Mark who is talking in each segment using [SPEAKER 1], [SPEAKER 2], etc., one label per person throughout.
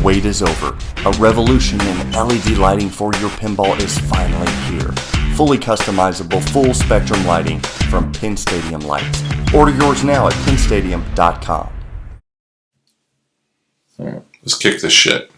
[SPEAKER 1] wait is over. A revolution in LED lighting for your pinball is finally here. Fully customizable, full spectrum lighting from Pin Stadium Lights. Order yours now at pinstadium.com.
[SPEAKER 2] Alright, let's kick this shit.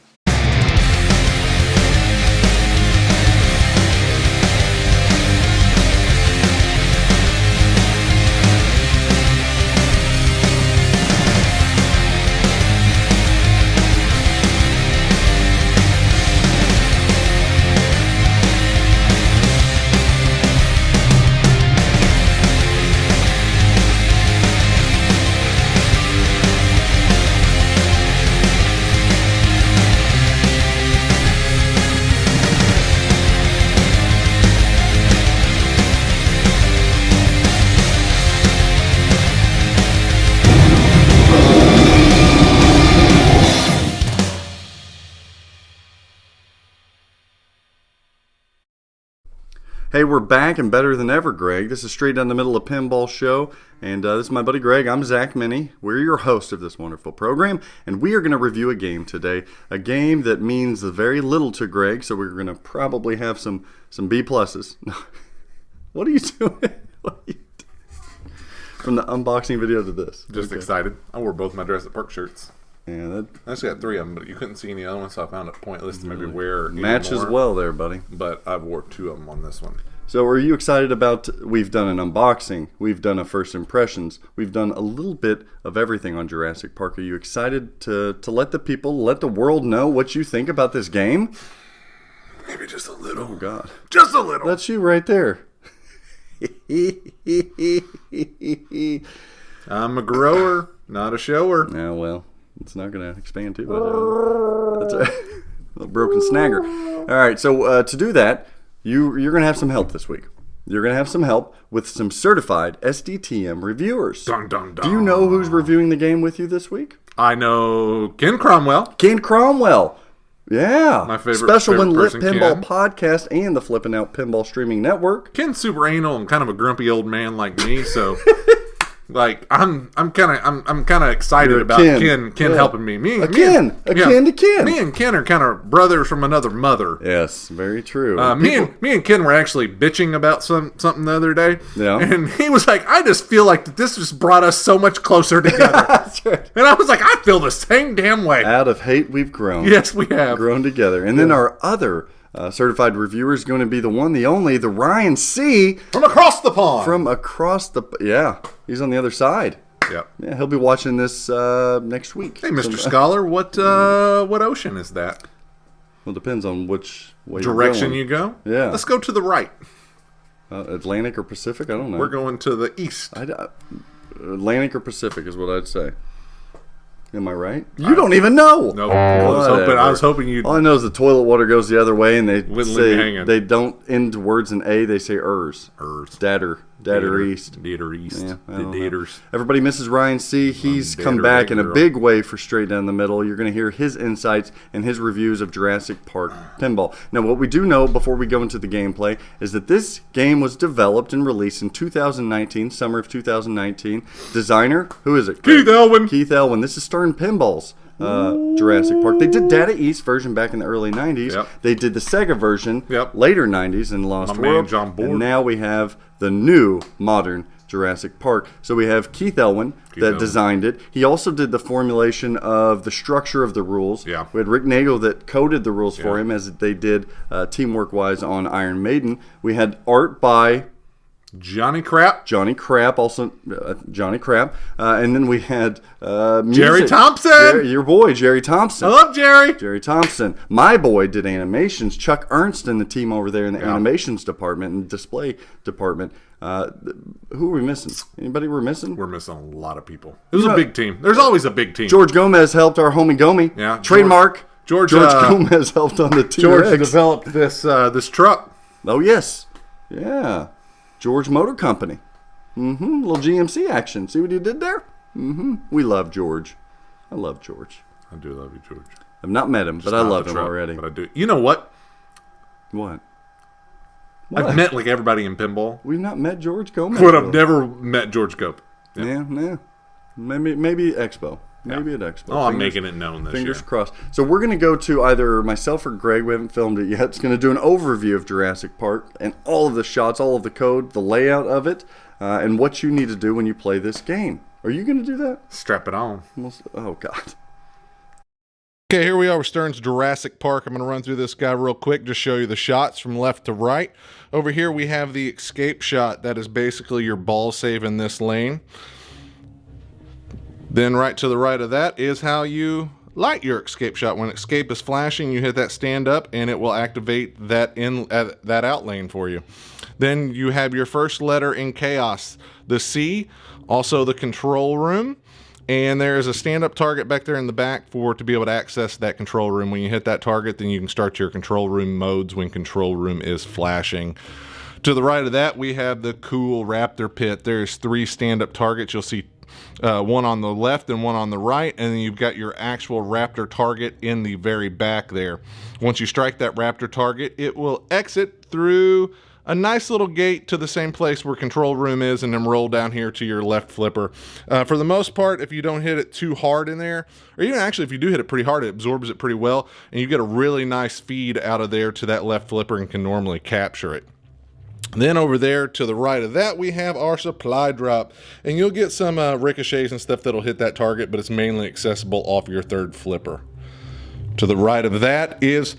[SPEAKER 3] Hey, we're back and better than ever, Greg. This is Straight Down the Middle of Pinball Show, and this is my buddy Greg. I'm Zach Minnie. We're your host of this wonderful program, and we are going to review a game today, a game that means very little to Greg, so we're going to probably have some B pluses. What are you doing? What are you doing? From the unboxing video to this.
[SPEAKER 2] Just excited. I wore both my Jurassic Park shirts.
[SPEAKER 3] Yeah,
[SPEAKER 2] I just got 3 of them, but you couldn't see any other ones, so I found it pointless to maybe wear
[SPEAKER 3] matches well there, buddy.
[SPEAKER 2] But I've wore 2 of them on this one.
[SPEAKER 3] So are you excited about, we've done an unboxing, we've done a first impressions, we've done a little bit of everything on Jurassic Park. Are you excited to let the people, let the world know what you think about this game?
[SPEAKER 2] Maybe just a little.
[SPEAKER 3] Oh, God.
[SPEAKER 2] Just a little.
[SPEAKER 3] That's you right there.
[SPEAKER 2] I'm a grower, not a shower.
[SPEAKER 3] Yeah, well, it's not going to expand too much. That's a broken snagger. All right, so to do that, you're going to have some help this week. You're going to have some help with some certified SDTM reviewers.
[SPEAKER 2] Dun, dun, dun.
[SPEAKER 3] Do you know who's reviewing the game with you this week?
[SPEAKER 2] I know Ken Cromwell.
[SPEAKER 3] Ken Cromwell. Yeah.
[SPEAKER 2] My favorite
[SPEAKER 3] Special When Lit
[SPEAKER 2] person,
[SPEAKER 3] Pinball
[SPEAKER 2] Ken.
[SPEAKER 3] Podcast and the Flippin' Out Pinball Streaming Network.
[SPEAKER 2] Ken's super anal and kind of a grumpy old man like me, so like I'm kind of excited
[SPEAKER 3] You're
[SPEAKER 2] about Ken helping me.
[SPEAKER 3] Ken to Ken.
[SPEAKER 2] Me and Ken are kind of brothers from another mother.
[SPEAKER 3] Yes, very true.
[SPEAKER 2] Me and Ken were actually bitching about something the other day.
[SPEAKER 3] Yeah.
[SPEAKER 2] And he was like, I just feel like this just brought us so much closer together.
[SPEAKER 3] That's right.
[SPEAKER 2] And I was like, I feel the same damn way.
[SPEAKER 3] Out of hate, we've grown.
[SPEAKER 2] Yes, we have.
[SPEAKER 3] Grown together. And then our other certified reviewer is going to be the one, the only, the Ryan C.
[SPEAKER 2] From across the pond.
[SPEAKER 3] From across the... Yeah, he's on the other side.
[SPEAKER 2] Yep.
[SPEAKER 3] Yeah, he'll be watching this next week.
[SPEAKER 2] Hey, Mr. Scholar, what ocean is that?
[SPEAKER 3] Well, it depends on which way
[SPEAKER 2] direction
[SPEAKER 3] you're
[SPEAKER 2] you go.
[SPEAKER 3] Yeah.
[SPEAKER 2] Let's go to the right.
[SPEAKER 3] Atlantic or Pacific? I don't know.
[SPEAKER 2] We're going to the east.
[SPEAKER 3] Atlantic or Pacific is what I'd say. Am I right? You don't even know.
[SPEAKER 2] No, I was hoping you'd.
[SPEAKER 3] All I know is the toilet water goes the other way, and they
[SPEAKER 2] Wouldn't leave me
[SPEAKER 3] say
[SPEAKER 2] hanging.
[SPEAKER 3] they don't end words in A. They say ers. Datter east.
[SPEAKER 2] Datter east.
[SPEAKER 3] Yeah,
[SPEAKER 2] The daters.
[SPEAKER 3] Everybody misses Ryan C. He's come
[SPEAKER 2] datter
[SPEAKER 3] back
[SPEAKER 2] that
[SPEAKER 3] in a
[SPEAKER 2] girl.
[SPEAKER 3] big way for Straight Down the Middle. You're going to hear his insights and his reviews of Jurassic Park Pinball. Now, what we do know before we go into the gameplay is that this game was developed and released in 2019, summer of 2019. Designer, who is it?
[SPEAKER 2] Keith Elwin.
[SPEAKER 3] Keith Elwin. This is Stern Pinball's Jurassic Park. They did Data East version back in the early 90s.
[SPEAKER 2] Yep.
[SPEAKER 3] They did the Sega version later 90s in Lost
[SPEAKER 2] My man
[SPEAKER 3] World.
[SPEAKER 2] John Board.
[SPEAKER 3] And now we have the new modern Jurassic Park. So we have Keith Elwin that designed it. He also did the formulation of the structure of the rules.
[SPEAKER 2] Yeah.
[SPEAKER 3] We had Rick Nagel that coded the rules for him as they did teamwork-wise on Iron Maiden. We had art by
[SPEAKER 2] Johnny Crap.
[SPEAKER 3] Also Johnny Crap. And then we had music.
[SPEAKER 2] Jerry Thompson.
[SPEAKER 3] Your boy, Jerry Thompson.
[SPEAKER 2] I love Jerry.
[SPEAKER 3] Jerry Thompson. My boy did animations. Chuck Ernst and the team over there in the animations department and display department. Who are we missing? Anybody we're missing?
[SPEAKER 2] We're missing a lot of people. It was a big team. There's always a big team.
[SPEAKER 3] George Gomez helped our homie Gomi.
[SPEAKER 2] Yeah.
[SPEAKER 3] Trademark.
[SPEAKER 2] George
[SPEAKER 3] Gomez helped on the T-Rex.
[SPEAKER 2] George developed this truck.
[SPEAKER 3] Oh, yes. Yeah. George Motor Company. Little GMC action. See what he did there? We love George. I love George.
[SPEAKER 2] I do love you, George.
[SPEAKER 3] I've not met him, but I love him already.
[SPEAKER 2] But I do. You know what?
[SPEAKER 3] What?
[SPEAKER 2] I've met like everybody in pinball,
[SPEAKER 3] We've not met George Gomez.
[SPEAKER 2] but I've never met George Cope.
[SPEAKER 3] Yeah. Maybe Expo. Maybe at Expo.
[SPEAKER 2] Oh, I'm making it known this
[SPEAKER 3] Fingers
[SPEAKER 2] year.
[SPEAKER 3] crossed. So we're going to go to either myself or Greg. We haven't filmed it yet. It's going to do an overview of Jurassic Park and all of the shots, all of the code, the layout of it, and what you need to do when you play this game. Are you going to do that?
[SPEAKER 2] Strap it on.
[SPEAKER 3] Oh, God.
[SPEAKER 4] Okay, here we are with Stern's Jurassic Park. I'm going to run through this guy real quick, just show you the shots from left to right. Over here we have the escape shot. That is basically your ball save in this lane. Then right to the right of that is how you light your escape shot. When escape is flashing, you hit that stand up and it will activate that that out lane for you. Then you have your first letter in chaos, the C, also the control room. And there is a stand-up target back there in the back to be able to access that control room. When you hit that target, then you can start your control room modes when control room is flashing. To the right of that, we have the cool Raptor pit. There's 3 stand-up targets. You'll see one on the left and one on the right, and then you've got your actual Raptor target in the very back there. Once you strike that Raptor target, it will exit through a nice little gate to the same place where control room is, and then roll down here to your left flipper. For the most part, if you don't hit it too hard in there, or even actually if you do hit it pretty hard, it absorbs it pretty well, and you get a really nice feed out of there to that left flipper and can normally capture it. Then over there to the right of that, we have our supply drop, and you'll get some ricochets and stuff that'll hit that target, but it's mainly accessible off your third flipper. To the right of that is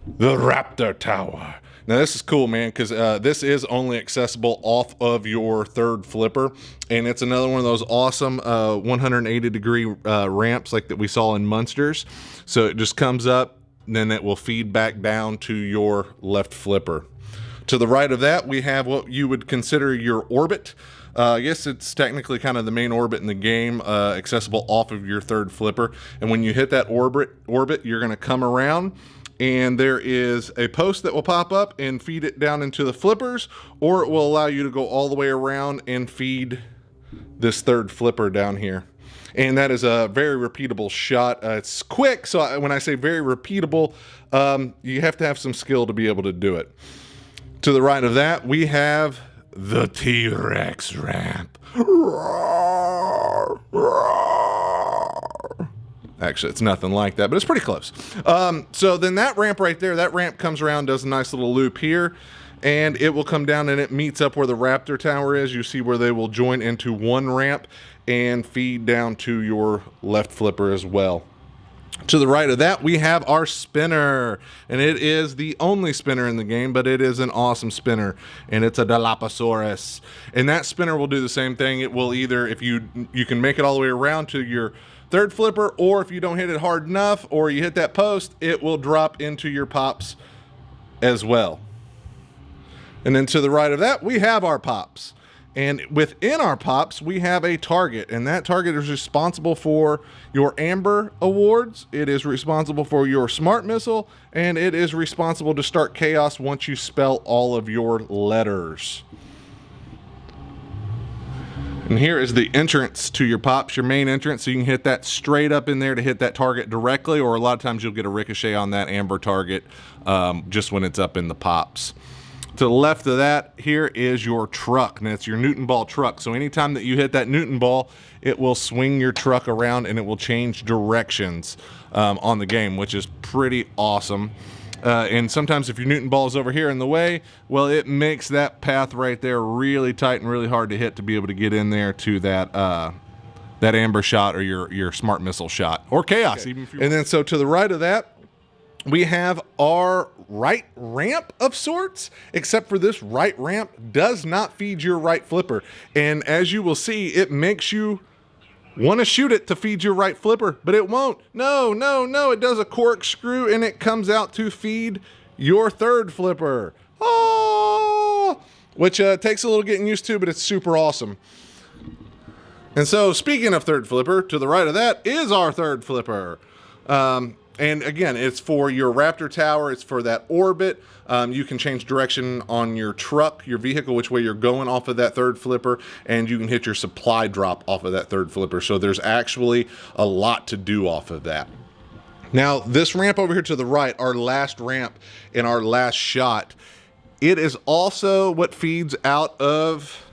[SPEAKER 4] the Raptor Tower. Now this is cool, man, because this is only accessible off of your third flipper, and it's another one of those awesome 180-degree ramps like that we saw in Munsters. So it just comes up, and then it will feed back down to your left flipper. To the right of that, we have what you would consider your orbit. I guess it's technically kind of the main orbit in the game, accessible off of your third flipper. And when you hit that orbit, you're going to come around, and there is a post that will pop up and feed it down into the flippers, or it will allow you to go all the way around and feed this third flipper down here. And that is a very repeatable shot. It's quick, so when I say very repeatable, you have to have some skill to be able to do it. To the right of that, we have the T-Rex ramp. Actually, it's nothing like that, but it's pretty close. So then that ramp right there, that ramp comes around, does a nice little loop here, and it will come down and it meets up where the Raptor Tower is. You see where they will join into one ramp and feed down to your left flipper as well. To the right of that, we have our spinner, and it is the only spinner in the game, but it is an awesome spinner, and it's a Dilophosaurus. And that spinner will do the same thing. It will either, if you can make it all the way around to your third flipper, or if you don't hit it hard enough, or you hit that post, it will drop into your pops as well. And then to the right of that, we have our pops. And within our pops, we have a target, and that target is responsible for your Amber awards. It is responsible for your Smart Missile, and it is responsible to start chaos once you spell all of your letters. And here is the entrance to your pops, your main entrance, so you can hit that straight up in there to hit that target directly, or a lot of times you'll get a ricochet on that Amber target just when it's up in the pops. To the left of that, here is your truck. Now, it's your Newton ball truck. So anytime that you hit that Newton ball, it will swing your truck around and it will change directions on the game, which is pretty awesome. And sometimes if your Newton ball is over here in the way, well, it makes that path right there really tight and really hard to hit to be able to get in there to that that Amber shot or your Smart Missile shot or chaos. Okay. Even if you and then so to the right of that, we have our right ramp of sorts, except for this right ramp does not feed your right flipper. And as you will see, it makes you want to shoot it to feed your right flipper, but it won't. No, it does a corkscrew and it comes out to feed your third flipper. Oh, which takes a little getting used to, but it's super awesome. And so speaking of third flipper, to the right of that is our third flipper. And again, it's for your Raptor Tower. It's for that orbit. You can change direction on your truck, your vehicle, which way you're going off of that third flipper, and you can hit your supply drop off of that third flipper. So there's actually a lot to do off of that. Now, this ramp over here to the right, our last ramp in our last shot, it is also what feeds out of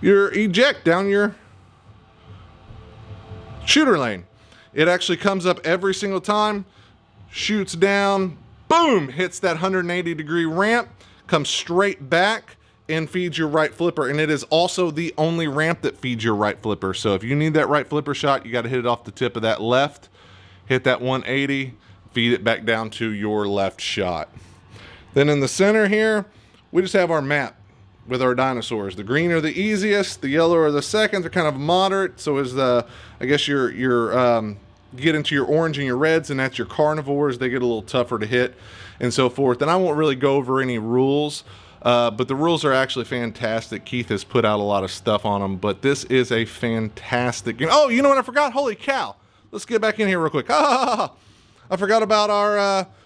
[SPEAKER 4] your eject down your Shooter lane. It actually comes up every single time, shoots down, boom, hits that 180-degree ramp, comes straight back, and feeds your right flipper. And it is also the only ramp that feeds your right flipper. So if you need that right flipper shot, you got to hit it off the tip of that left, hit that 180, feed it back down to your left shot. Then in the center here, we just have our map with our dinosaurs. The green are the easiest, the yellow are the second. They're kind of moderate. So is the, I guess your get into your orange and your reds, and that's your carnivores. They get a little tougher to hit and so forth. And I won't really go over any rules, but the rules are actually fantastic. Keith has put out a lot of stuff on them, but this is a fantastic game. Oh, you know what I forgot? Holy cow. Let's get back in here real quick. I forgot about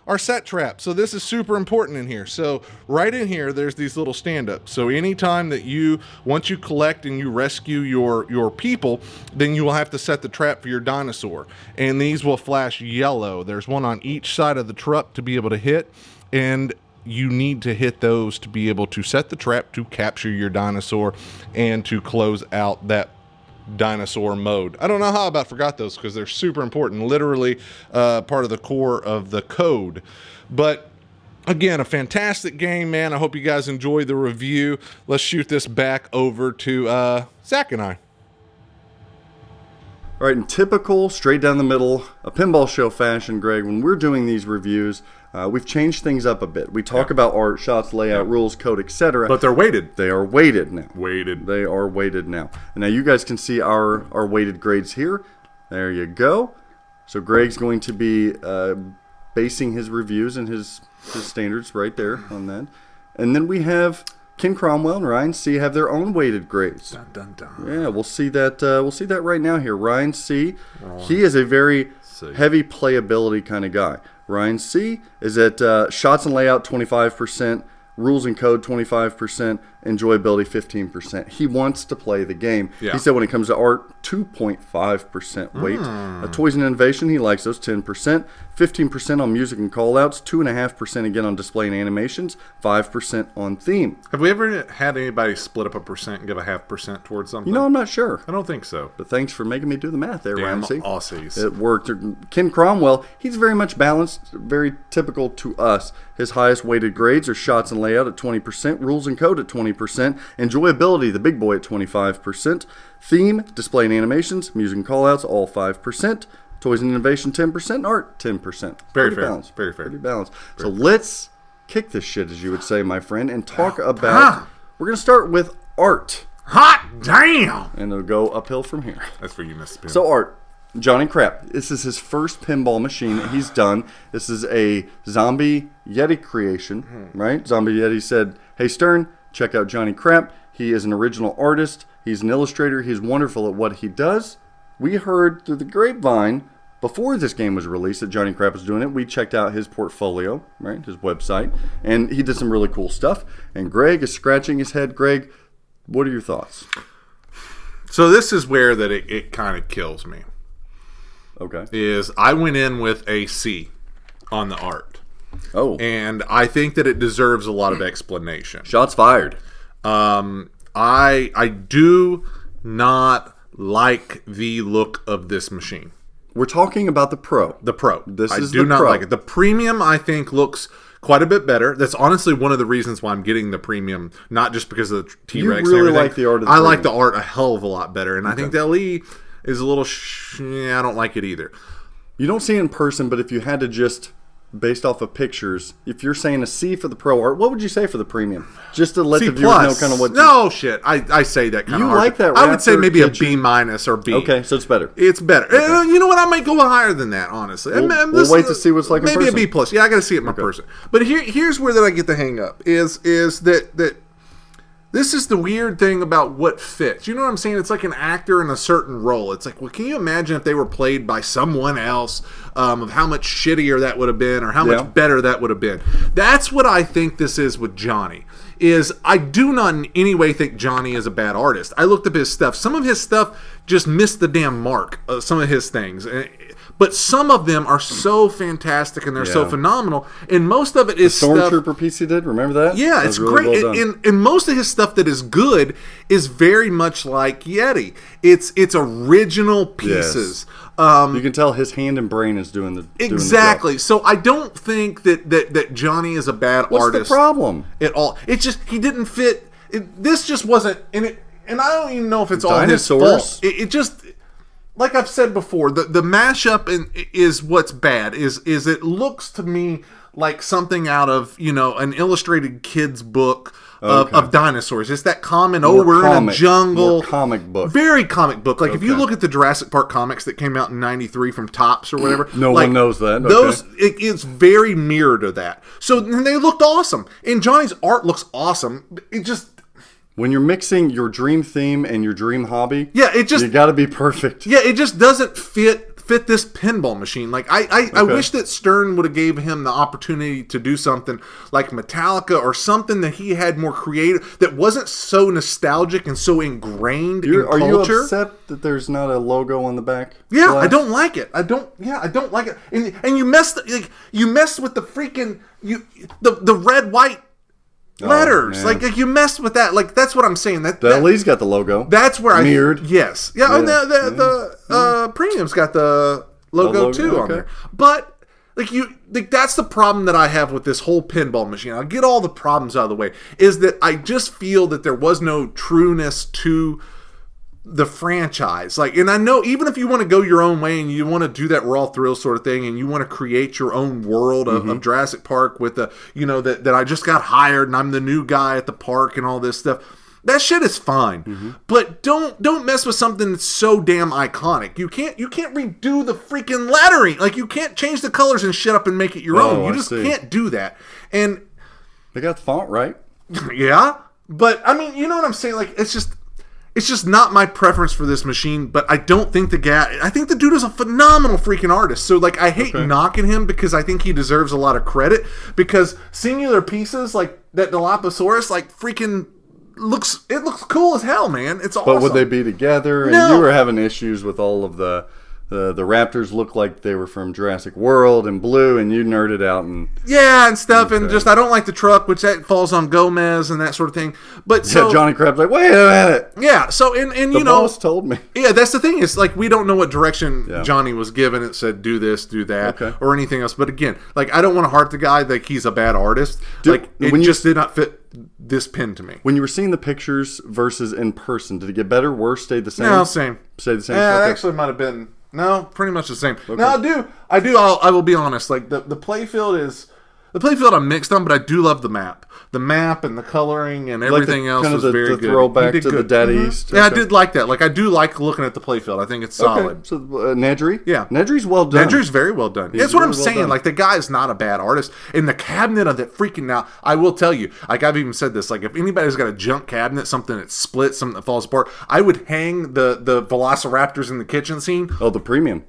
[SPEAKER 4] our set trap. So this is super important in here. So right in here, there's these little stand-ups. So anytime that once you collect and you rescue your people, then you will have to set the trap for your dinosaur. And these will flash yellow. There's one on each side of the truck to be able to hit. And you need to hit those to be able to set the trap to capture your dinosaur and to close out that dinosaur mode. I don't know how I about forgot those because they're super important, literally part of the core of the code. But again, a fantastic game, man. I hope you guys enjoyed the review. Let's shoot this back over to Zach and I.
[SPEAKER 3] All right, in typical straight down the middle, a pinball show fashion, Greg, when we're doing these reviews, we've changed things up a bit. We talk about art, shots, layout, rules, code, etc.
[SPEAKER 2] But they're weighted.
[SPEAKER 3] They are weighted now.
[SPEAKER 2] Weighted.
[SPEAKER 3] They are weighted now. And now you guys can see our weighted grades here. There you go. So Greg's going to be basing his reviews and his standards right there on that. And then we have Ken Cromwell and Ryan C have their own weighted grades.
[SPEAKER 2] Dun, dun, dun.
[SPEAKER 3] Yeah, we'll see that. We'll see that right now here. Ryan C. He is a very heavy playability kind of guy. Ryan C. is at shots and layout 25%, rules and code 25%, enjoyability 15%. He wants to play the game.
[SPEAKER 2] Yeah.
[SPEAKER 3] He said when it comes to art, 2.5% weight. Toys and innovation, he likes those 10%. 15% on music and callouts, 2.5% again on display and animations, 5% on theme.
[SPEAKER 2] Have we ever had anybody split up a percent and give a 0.5% towards something?
[SPEAKER 3] You know, I'm not sure.
[SPEAKER 2] I don't think so.
[SPEAKER 3] But thanks for making me do the math there,
[SPEAKER 2] Damn
[SPEAKER 3] Ramsey.
[SPEAKER 2] Aussies.
[SPEAKER 3] It worked. Ken Cromwell, he's very much balanced, very typical to us. His highest weighted grades are shots and layout at 20%, rules and code at 20%, enjoyability, the big boy, at 25%, theme, display and animations, music and callouts, all 5%, toys and innovation 10%, art 10%.
[SPEAKER 2] Very fair.
[SPEAKER 3] Balanced.
[SPEAKER 2] Very fair.
[SPEAKER 3] Pretty balanced. So let's kick this shit, as you would say, my friend, and talk about. We're going to start with art.
[SPEAKER 2] Hot damn!
[SPEAKER 3] And it'll go uphill from here.
[SPEAKER 2] That's for you, Mr. Pim.
[SPEAKER 3] So art, Johnny Crap. This is his first pinball machine that he's done. This is a Zombie Yeti creation, right? Zombie Yeti said, "Hey Stern, check out Johnny Crap. He is an original artist. He's an illustrator. He's wonderful at what he does." We heard through the grapevine before this game was released that Johnny Crap was doing it. We checked out his portfolio, right, his website, and he did some really cool stuff. And Greg is scratching his head. Greg, what are your thoughts?
[SPEAKER 2] So this is where that it kind of kills me.
[SPEAKER 3] Okay.
[SPEAKER 2] Is I went in with a C on the art.
[SPEAKER 3] Oh.
[SPEAKER 2] And I think that it deserves a lot of explanation.
[SPEAKER 3] Shots fired.
[SPEAKER 2] I do not like the look of this machine.
[SPEAKER 3] We're talking about the Pro.
[SPEAKER 2] The Pro.
[SPEAKER 3] This is
[SPEAKER 2] I do
[SPEAKER 3] the
[SPEAKER 2] not
[SPEAKER 3] Pro.
[SPEAKER 2] like it. The Premium, I think, looks quite a bit better. That's honestly one of the reasons why I'm getting the Premium, not just because of the T-Rex.
[SPEAKER 3] You
[SPEAKER 2] and
[SPEAKER 3] really
[SPEAKER 2] everything.
[SPEAKER 3] like the art of the
[SPEAKER 2] I like the
[SPEAKER 3] Premium.
[SPEAKER 2] art a hell of a lot better, and I think the LE is a little. I don't like it either.
[SPEAKER 3] You don't see it in person, but if you had to just, based off of pictures, if you're saying a C for the Pro art, what would you say for the Premium? Just to let
[SPEAKER 2] C
[SPEAKER 3] the viewers know
[SPEAKER 2] plus.
[SPEAKER 3] kind of what.
[SPEAKER 2] No shit. I say that kind
[SPEAKER 3] You
[SPEAKER 2] of harsh.
[SPEAKER 3] like that
[SPEAKER 2] I would say
[SPEAKER 3] Raptor
[SPEAKER 2] maybe
[SPEAKER 3] kitchen?
[SPEAKER 2] a B minus or B.
[SPEAKER 3] Okay, so it's better.
[SPEAKER 2] It's better. You know what? I might go higher than that, honestly.
[SPEAKER 3] We'll wait to see what's like in
[SPEAKER 2] maybe
[SPEAKER 3] person.
[SPEAKER 2] a B plus. Yeah, I got to see it in person. But here's where that I get the hang up is that this is the weird thing about what fits. You know what I'm saying? It's like an actor in a certain role. It's like, well, can you imagine if they were played by someone else, of how much shittier that would have been or how much better that would have been? That's what I think this is with Johnny. Is I do not in any way think Johnny is a bad artist. I looked up his stuff. Some of his stuff just missed the damn mark. Some of his things. but some of them are so fantastic and they're so
[SPEAKER 3] Yeah.
[SPEAKER 2] phenomenal, and most of it is stuff.
[SPEAKER 3] Stormtrooper piece he did, remember that?
[SPEAKER 2] Yeah,
[SPEAKER 3] That
[SPEAKER 2] it's
[SPEAKER 3] was really
[SPEAKER 2] great,
[SPEAKER 3] well done.
[SPEAKER 2] and most of his stuff that is good is very much like Yeti. It's original pieces.
[SPEAKER 3] You can tell his hand and brain is doing the
[SPEAKER 2] Exactly. So I don't think that Johnny is a bad
[SPEAKER 3] What's
[SPEAKER 2] artist
[SPEAKER 3] the problem?
[SPEAKER 2] at all. It's just he didn't fit. This just wasn't. And I don't even know if it's all his
[SPEAKER 3] Dinosaurs?
[SPEAKER 2] fault. It just, like I've said before, the mashup is what's bad. Is it looks to me like something out of an illustrated kid's book of dinosaurs. It's that common, we're in a jungle.
[SPEAKER 3] More comic book.
[SPEAKER 2] Very comic book. Like if you look at the Jurassic Park comics that came out in '93 from Topps or whatever.
[SPEAKER 3] No one knows that. Okay.
[SPEAKER 2] Those it's very mirror to that. So they looked awesome. And Johnny's art looks awesome. It just
[SPEAKER 3] When you're mixing your dream theme and your dream hobby,
[SPEAKER 2] it just
[SPEAKER 3] you got to be perfect.
[SPEAKER 2] it just doesn't fit this pinball machine. Like I wish that Stern would have gave him the opportunity to do something like Metallica or something that he had more creative, that wasn't so nostalgic and so ingrained in
[SPEAKER 3] Are you
[SPEAKER 2] culture.
[SPEAKER 3] upset that there's not a logo on the back?
[SPEAKER 2] Yeah,
[SPEAKER 3] glass?
[SPEAKER 2] I don't like it. I don't like it. And you messed with the freaking the red white letters.
[SPEAKER 3] man.
[SPEAKER 2] Like you messed with that. Like that's what I'm saying.
[SPEAKER 3] The LE's got the logo.
[SPEAKER 2] That's where
[SPEAKER 3] Mirrored.
[SPEAKER 2] Yes. Yeah. And the premium's got the logo too on there. But that's the problem that I have with this whole pinball machine. I'll get all the problems out of the way. Is that I just feel that there was no trueness to the franchise. And I know even if you want to go your own way and you want to do that Raw Thrill sort of thing and you want to create your own world of Jurassic Park with that I just got hired and I'm the new guy at the park and all this stuff. That shit is fine. But don't mess with something that's so damn iconic. You can't redo the freaking lettering. Like you can't change the colors and shit up and make it your own. You just can't do that. And
[SPEAKER 3] they got the font right.
[SPEAKER 2] yeah, but I mean, you know what I'm saying? Like it's just not my preference for this machine, but I don't think I think the dude is a phenomenal freaking artist. So like I hate knocking him because I think he deserves a lot of credit, because singular pieces like that Dilophosaurus freaking looks cool as hell, man. It's awesome.
[SPEAKER 3] But would they be together? And
[SPEAKER 2] No.
[SPEAKER 3] you were having issues with all of the raptors looked like they were from Jurassic World and blue, and you nerded out and
[SPEAKER 2] and stuff, and just I don't like the truck, which that falls on Gomez and that sort of thing. But so
[SPEAKER 3] Johnny Crab's like, wait a minute.
[SPEAKER 2] yeah, so and
[SPEAKER 3] The boss told me.
[SPEAKER 2] Yeah, that's the thing. Is we don't know what direction Johnny was given. It said do this, do that, or anything else. But again, I don't want to heart the guy he's a bad artist. It just did not fit this pin to me.
[SPEAKER 3] When you were seeing the pictures versus in person, did it get better, worse, stayed the same?
[SPEAKER 2] No, same.
[SPEAKER 3] Stayed the same.
[SPEAKER 2] Yeah,
[SPEAKER 3] Okay.
[SPEAKER 2] it actually might have been pretty much the same. No, I do. I will be honest. The playfield is. The playfield I'm mixed on, but I do love the map. The map and the coloring and everything else was very good.
[SPEAKER 3] Throwback
[SPEAKER 2] He did
[SPEAKER 3] to the
[SPEAKER 2] good.
[SPEAKER 3] Dead East.
[SPEAKER 2] Yeah, I
[SPEAKER 3] Okay.
[SPEAKER 2] did like that. I do like looking at the playfield. I think it's solid.
[SPEAKER 3] Okay. So Nedry?
[SPEAKER 2] Yeah.
[SPEAKER 3] Nedry's well done.
[SPEAKER 2] Nedry's very well done.
[SPEAKER 3] He's
[SPEAKER 2] That's what I'm
[SPEAKER 3] really well
[SPEAKER 2] saying.
[SPEAKER 3] done.
[SPEAKER 2] The guy is not a bad artist. And the cabinet of that freaking now, I will tell you, I've even said this, if anybody's got a junk cabinet, something that splits, something that falls apart, I would hang the Velociraptors in the kitchen scene.
[SPEAKER 3] Oh, the premium.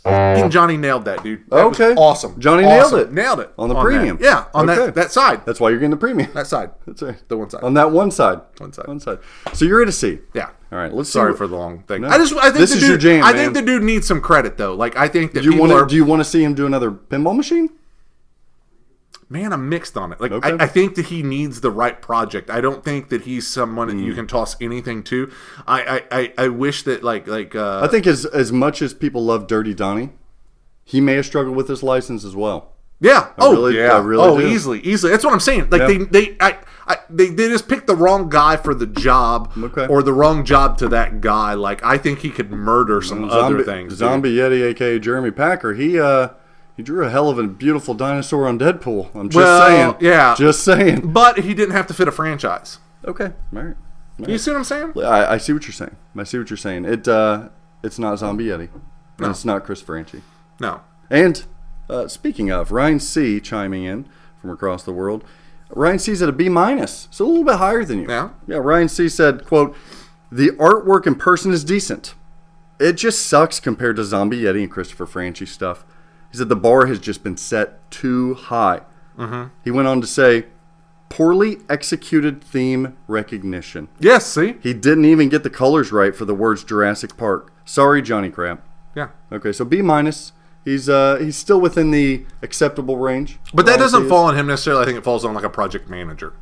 [SPEAKER 2] And Johnny nailed that, dude. That was awesome.
[SPEAKER 3] Johnny
[SPEAKER 2] Awesome.
[SPEAKER 3] nailed it.
[SPEAKER 2] On
[SPEAKER 3] the premium.
[SPEAKER 2] That. Yeah, on
[SPEAKER 3] Okay.
[SPEAKER 2] that side.
[SPEAKER 3] That's why you're getting the premium.
[SPEAKER 2] That side.
[SPEAKER 3] That's right.
[SPEAKER 2] The one side.
[SPEAKER 3] On that one side.
[SPEAKER 2] One side.
[SPEAKER 3] One side. So you're at a C.
[SPEAKER 2] Yeah.
[SPEAKER 3] All right. Let's
[SPEAKER 2] Sorry
[SPEAKER 3] see.
[SPEAKER 2] for the long thing.
[SPEAKER 3] No.
[SPEAKER 2] I think
[SPEAKER 3] This is your jam,
[SPEAKER 2] I
[SPEAKER 3] man.
[SPEAKER 2] think the dude needs some credit, though. I think that
[SPEAKER 3] Do
[SPEAKER 2] people are...
[SPEAKER 3] you want to see him do another pinball machine?
[SPEAKER 2] Man, I'm mixed on it.
[SPEAKER 3] Okay.
[SPEAKER 2] I think that he needs the right project. I don't think that he's someone that you can toss anything to. I wish that
[SPEAKER 3] I think as much as people love Dirty Donnie, he may have struggled with his license as well.
[SPEAKER 2] yeah.
[SPEAKER 3] I really do.
[SPEAKER 2] Easily. That's what I'm saying.
[SPEAKER 3] Yeah.
[SPEAKER 2] They just picked the wrong guy for the job, or the wrong job to that guy. I think he could murder some other things.
[SPEAKER 3] Zombie Yeti, aka Jeremy Packer, he drew a hell of a beautiful dinosaur on Deadpool. I'm just saying.
[SPEAKER 2] Yeah.
[SPEAKER 3] Just saying.
[SPEAKER 2] But he didn't have to fit a franchise.
[SPEAKER 3] Okay. All right.
[SPEAKER 2] You see what I'm saying?
[SPEAKER 3] I see what you're saying. I see what you're saying. It's not Zombie Yeti. And it's not Chris Franchi.
[SPEAKER 2] No.
[SPEAKER 3] And speaking of, Ryan C. chiming in from across the world. Ryan C's at a B-, so a little bit higher than you.
[SPEAKER 2] Yeah.
[SPEAKER 3] Yeah, Ryan C. said, quote, "The artwork in person is decent. It just sucks compared to Zombie Yeti and Christopher Franchi stuff." He said the bar has just been set too high. Mm-hmm. He went on to say, "Poorly executed theme recognition."
[SPEAKER 2] Yes, see?
[SPEAKER 3] He didn't even get the colors right for the words Jurassic Park. Sorry, Johnny Crab.
[SPEAKER 2] Yeah.
[SPEAKER 3] Okay, so B-. He's still within the acceptable range.
[SPEAKER 2] But that doesn't
[SPEAKER 3] Ryan
[SPEAKER 2] fall on him necessarily. I think it falls on like a project manager.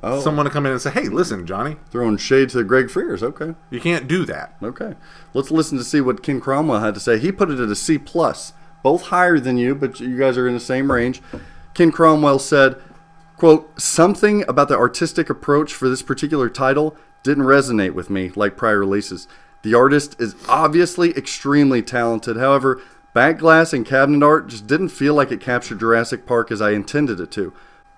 [SPEAKER 3] Oh,
[SPEAKER 2] Someone to come in and say, hey, listen, Johnny,
[SPEAKER 3] throwing shade to Greg Frears. Okay.
[SPEAKER 2] you can't do that.
[SPEAKER 3] Okay. Let's listen to see what Ken Cromwell had to say. He put it at a C+, both higher than you, but you guys are in the same range. Ken Cromwell said, quote, something about the artistic approach for this particular title didn't resonate with me like prior releases. The artist is obviously extremely talented. However, backglass and cabinet art just didn't feel like it captured Jurassic Park as I intended it to.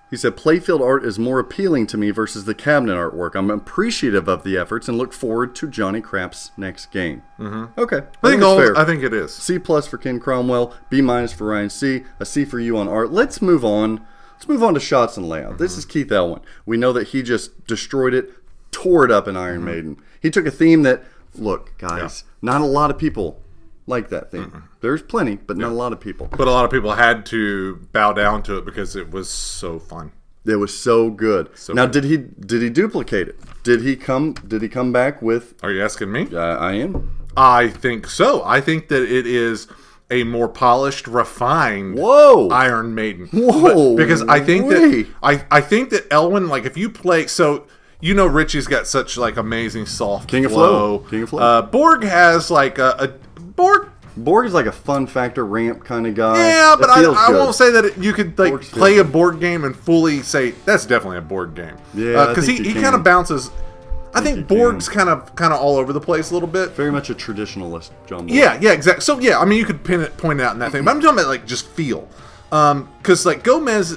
[SPEAKER 3] He said, playfield art is more appealing to me versus the cabinet artwork. I'm appreciative of the efforts and look forward to Johnny Crapp's next game. Mm-hmm. Okay.
[SPEAKER 2] I think it is.
[SPEAKER 3] C+ for Ken Cromwell, B- for Ryan C, a C for you on art. Let's move on. Let's move on to shots and layout. This is Keith Elwin. We know that he just destroyed it, tore it up in Iron Maiden. He took a theme that, look, guys, not a lot of people like that theme. There's plenty, but not a lot of people.
[SPEAKER 2] But a lot of people had to bow down to it because it was so fun.
[SPEAKER 3] It was so good. Now, did he duplicate it? Did he come back with?
[SPEAKER 2] Are you asking me?
[SPEAKER 3] I am.
[SPEAKER 2] I think so. I think that it is a more polished, refined Iron Maiden.
[SPEAKER 3] Whoa!
[SPEAKER 2] Because I think that I think that Elwin, like if you play, so you know Richie's got such like amazing soft
[SPEAKER 3] King
[SPEAKER 2] flow.
[SPEAKER 3] Of flow.
[SPEAKER 2] Borg has like a Borg.
[SPEAKER 3] Borg is like a fun factor ramp kind of guy.
[SPEAKER 2] Yeah, but I won't say that you could like
[SPEAKER 3] Borg's
[SPEAKER 2] play a board game and fully say that's definitely a board game.
[SPEAKER 3] Yeah,
[SPEAKER 2] because he kind of bounces. I think Borg's kind of all over the place a little bit.
[SPEAKER 3] Very much a traditionalist, John Borg.
[SPEAKER 2] Yeah, exactly. So yeah, I mean you could point it out in that thing, but I'm talking about like just feel. Because like Gomez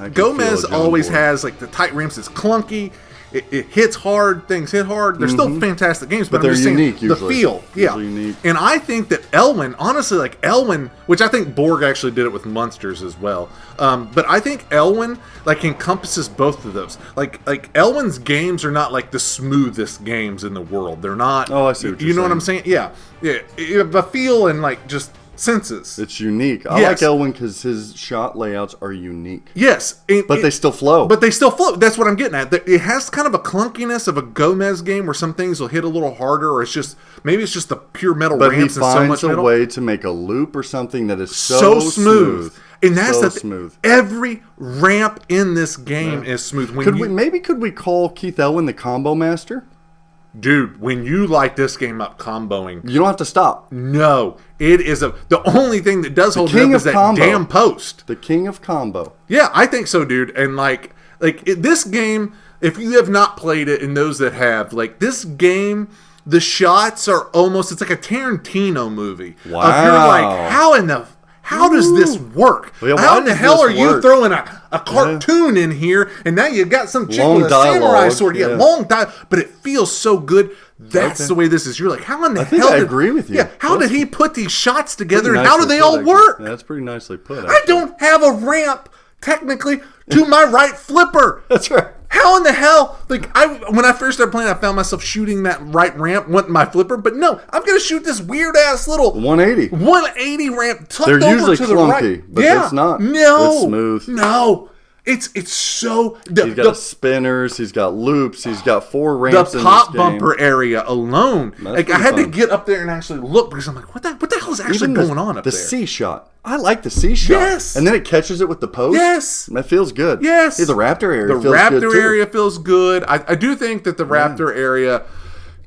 [SPEAKER 2] always has like the tight ramps. It's clunky. It hits hard. Things hit hard. They're still fantastic games, but
[SPEAKER 3] they're
[SPEAKER 2] I'm just
[SPEAKER 3] unique.
[SPEAKER 2] saying, the feel,
[SPEAKER 3] Unique.
[SPEAKER 2] And I think that Elwin, honestly, like Elwin, which I think Borg actually did it with Munsters as well. But I think Elwin like encompasses both of those. Like Elwin's games are not like the smoothest games in the world. They're not.
[SPEAKER 3] Oh, I see what you're saying.
[SPEAKER 2] You know what I'm saying? Yeah. The feel and like just senses.
[SPEAKER 3] It's unique. I like Elwin because his shot layouts are unique.
[SPEAKER 2] Yes.
[SPEAKER 3] But they still flow.
[SPEAKER 2] That's what I'm getting at. It has kind of a clunkiness of a Gomez game where some things will hit a little harder, or it's just the pure metal ramps and so much metal.
[SPEAKER 3] But he finds a way to make a loop or something that is so smooth.
[SPEAKER 2] And that's
[SPEAKER 3] so
[SPEAKER 2] smooth. Every ramp in this game is smooth.
[SPEAKER 3] Could we call Keith Elwin the combo master?
[SPEAKER 2] Dude, when you light this game up comboing,
[SPEAKER 3] you don't have to stop.
[SPEAKER 2] No, it is the only thing that does hold it up is that damn post.
[SPEAKER 3] The king of combo.
[SPEAKER 2] Yeah, I think so, dude. And this game, if you have not played it, and those that have, like this game, the shots are almost, it's like a Tarantino movie.
[SPEAKER 3] Wow.
[SPEAKER 2] You're like, how does this work?
[SPEAKER 3] Well,
[SPEAKER 2] how in the hell are you throwing a cartoon in here, and now you got some chick with a samurai sword? Yeah, long time, but it feels so good. That's the way this is. You're like, how in the hell?
[SPEAKER 3] I agree with you.
[SPEAKER 2] Yeah, how did he put these shots together, and how do they all work?
[SPEAKER 3] That's pretty nicely put.
[SPEAKER 2] I don't have a ramp technically to my right flipper.
[SPEAKER 3] That's right.
[SPEAKER 2] How in the hell? Like when I first started playing, I found myself shooting that right ramp, went my flipper, but no, I'm gonna shoot this weird ass little 180 ramp tucked
[SPEAKER 3] They're
[SPEAKER 2] over
[SPEAKER 3] usually
[SPEAKER 2] to the
[SPEAKER 3] clunky,
[SPEAKER 2] right.
[SPEAKER 3] but it's not.
[SPEAKER 2] No,
[SPEAKER 3] it's smooth.
[SPEAKER 2] No, it's so.
[SPEAKER 3] He's got spinners. He's got loops. He's got 4 ramps.
[SPEAKER 2] The pop bumper area alone.
[SPEAKER 3] That's
[SPEAKER 2] I had
[SPEAKER 3] fun.
[SPEAKER 2] to get up there and actually look because I'm like, what the hell is actually going on up there?
[SPEAKER 3] The C shot. I like the C shot.
[SPEAKER 2] Yes.
[SPEAKER 3] And then it catches it with the post.
[SPEAKER 2] Yes.
[SPEAKER 3] That feels good.
[SPEAKER 2] Yes.
[SPEAKER 3] Hey, the Raptor area feels good.
[SPEAKER 2] The Raptor
[SPEAKER 3] too.
[SPEAKER 2] area feels good. I do think that the Raptor area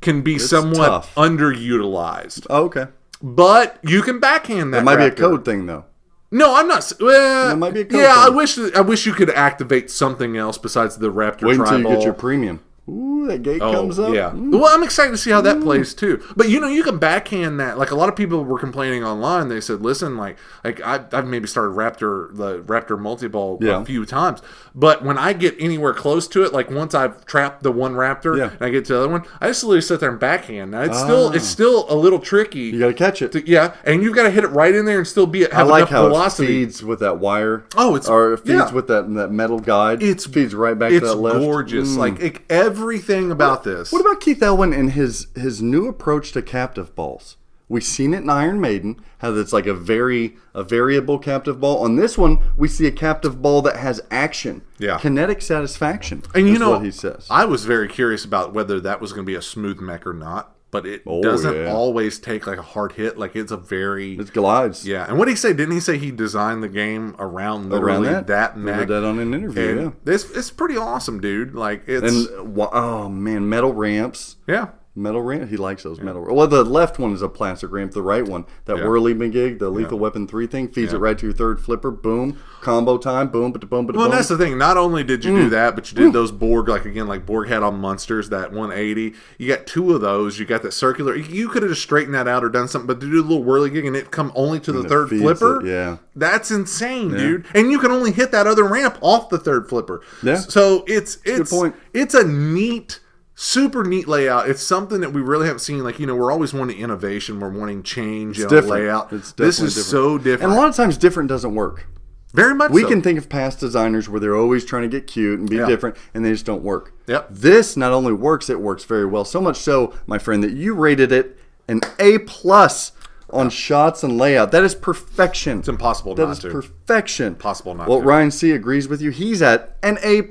[SPEAKER 2] can be somewhat
[SPEAKER 3] tough.
[SPEAKER 2] underutilized.
[SPEAKER 3] Oh, okay.
[SPEAKER 2] But you can backhand that.
[SPEAKER 3] It might be a
[SPEAKER 2] Raptor.
[SPEAKER 3] code thing, though.
[SPEAKER 2] No, I'm not.
[SPEAKER 3] It might be a code thing.
[SPEAKER 2] I wish you could activate something else besides the Raptor
[SPEAKER 3] Wait until
[SPEAKER 2] Tribal.
[SPEAKER 3] you get your premium. Ooh, that gate comes up.
[SPEAKER 2] Yeah. Well, I'm excited to see how that plays too. But you can backhand that. Like a lot of people were complaining online. They said, "Listen, like I've maybe started the Raptor multi-ball a few times, but when I get anywhere close to it, like once I've trapped the one Raptor and I get to the other one, I just literally sit there and backhand. Now it's still a little tricky.
[SPEAKER 3] You got to catch it.
[SPEAKER 2] And you've got to hit it right in there and still have
[SPEAKER 3] I like
[SPEAKER 2] enough
[SPEAKER 3] how
[SPEAKER 2] velocity.
[SPEAKER 3] it feeds with that wire.
[SPEAKER 2] Oh,
[SPEAKER 3] it feeds with that metal guide. It feeds right back to that left.
[SPEAKER 2] It's gorgeous. Like everything about this.
[SPEAKER 3] What about Keith Elwin and his new approach to captive balls? We've seen it in Iron Maiden, how it's like a variable captive ball. On this one, we see a captive ball that has action, kinetic satisfaction.
[SPEAKER 2] And
[SPEAKER 3] is what he says.
[SPEAKER 2] I was very curious about whether that was going to be a smooth mech or not. but it
[SPEAKER 3] Oh,
[SPEAKER 2] doesn't
[SPEAKER 3] yeah.
[SPEAKER 2] always take like a hard hit. Like it's a very
[SPEAKER 3] It glides.
[SPEAKER 2] yeah. And what did he say? Didn't he say he designed the game around literally that
[SPEAKER 3] He
[SPEAKER 2] mech?
[SPEAKER 3] did that on an interview.
[SPEAKER 2] And it's pretty awesome, dude. Like it's
[SPEAKER 3] And oh man, metal ramps.
[SPEAKER 2] yeah.
[SPEAKER 3] Metal ramp. He likes those metal. Well, the left one is a plastic ramp. The right one, that whirly McGig, the Lethal Weapon 3 thing, feeds it right to your third flipper. Boom, combo time. Boom, ba boom, ba
[SPEAKER 2] Well,
[SPEAKER 3] boom.
[SPEAKER 2] and that's the thing. Not only did you do that, but you did those Borg, like again, like Borg had on Munsters, that 180. You got 2 of those. You got that circular. You could have just straightened that out or done something, but to do a little whirly gig and it come only to the third
[SPEAKER 3] feeds
[SPEAKER 2] flipper,
[SPEAKER 3] it, yeah.
[SPEAKER 2] that's insane, dude. And you can only hit that other ramp off the third flipper.
[SPEAKER 3] Yeah.
[SPEAKER 2] So it's
[SPEAKER 3] good point.
[SPEAKER 2] It's a neat. Super neat layout. It's something that we really haven't seen. Like, we're always wanting innovation. We're wanting change in layout.
[SPEAKER 3] It's
[SPEAKER 2] this
[SPEAKER 3] definitely
[SPEAKER 2] is
[SPEAKER 3] different.
[SPEAKER 2] so different.
[SPEAKER 3] And a lot of times different doesn't work.
[SPEAKER 2] Very much
[SPEAKER 3] We
[SPEAKER 2] so.
[SPEAKER 3] can think of past designers where they're always trying to get cute and be different, and they just don't work.
[SPEAKER 2] Yep.
[SPEAKER 3] This not only works, it works very well. So much so, my friend, that you rated it an A+ on shots and layout. That is perfection.
[SPEAKER 2] It's impossible
[SPEAKER 3] That
[SPEAKER 2] not
[SPEAKER 3] is
[SPEAKER 2] to.
[SPEAKER 3] perfection.
[SPEAKER 2] Impossible not
[SPEAKER 3] well,
[SPEAKER 2] to.
[SPEAKER 3] Ryan C. agrees with you. He's at an A+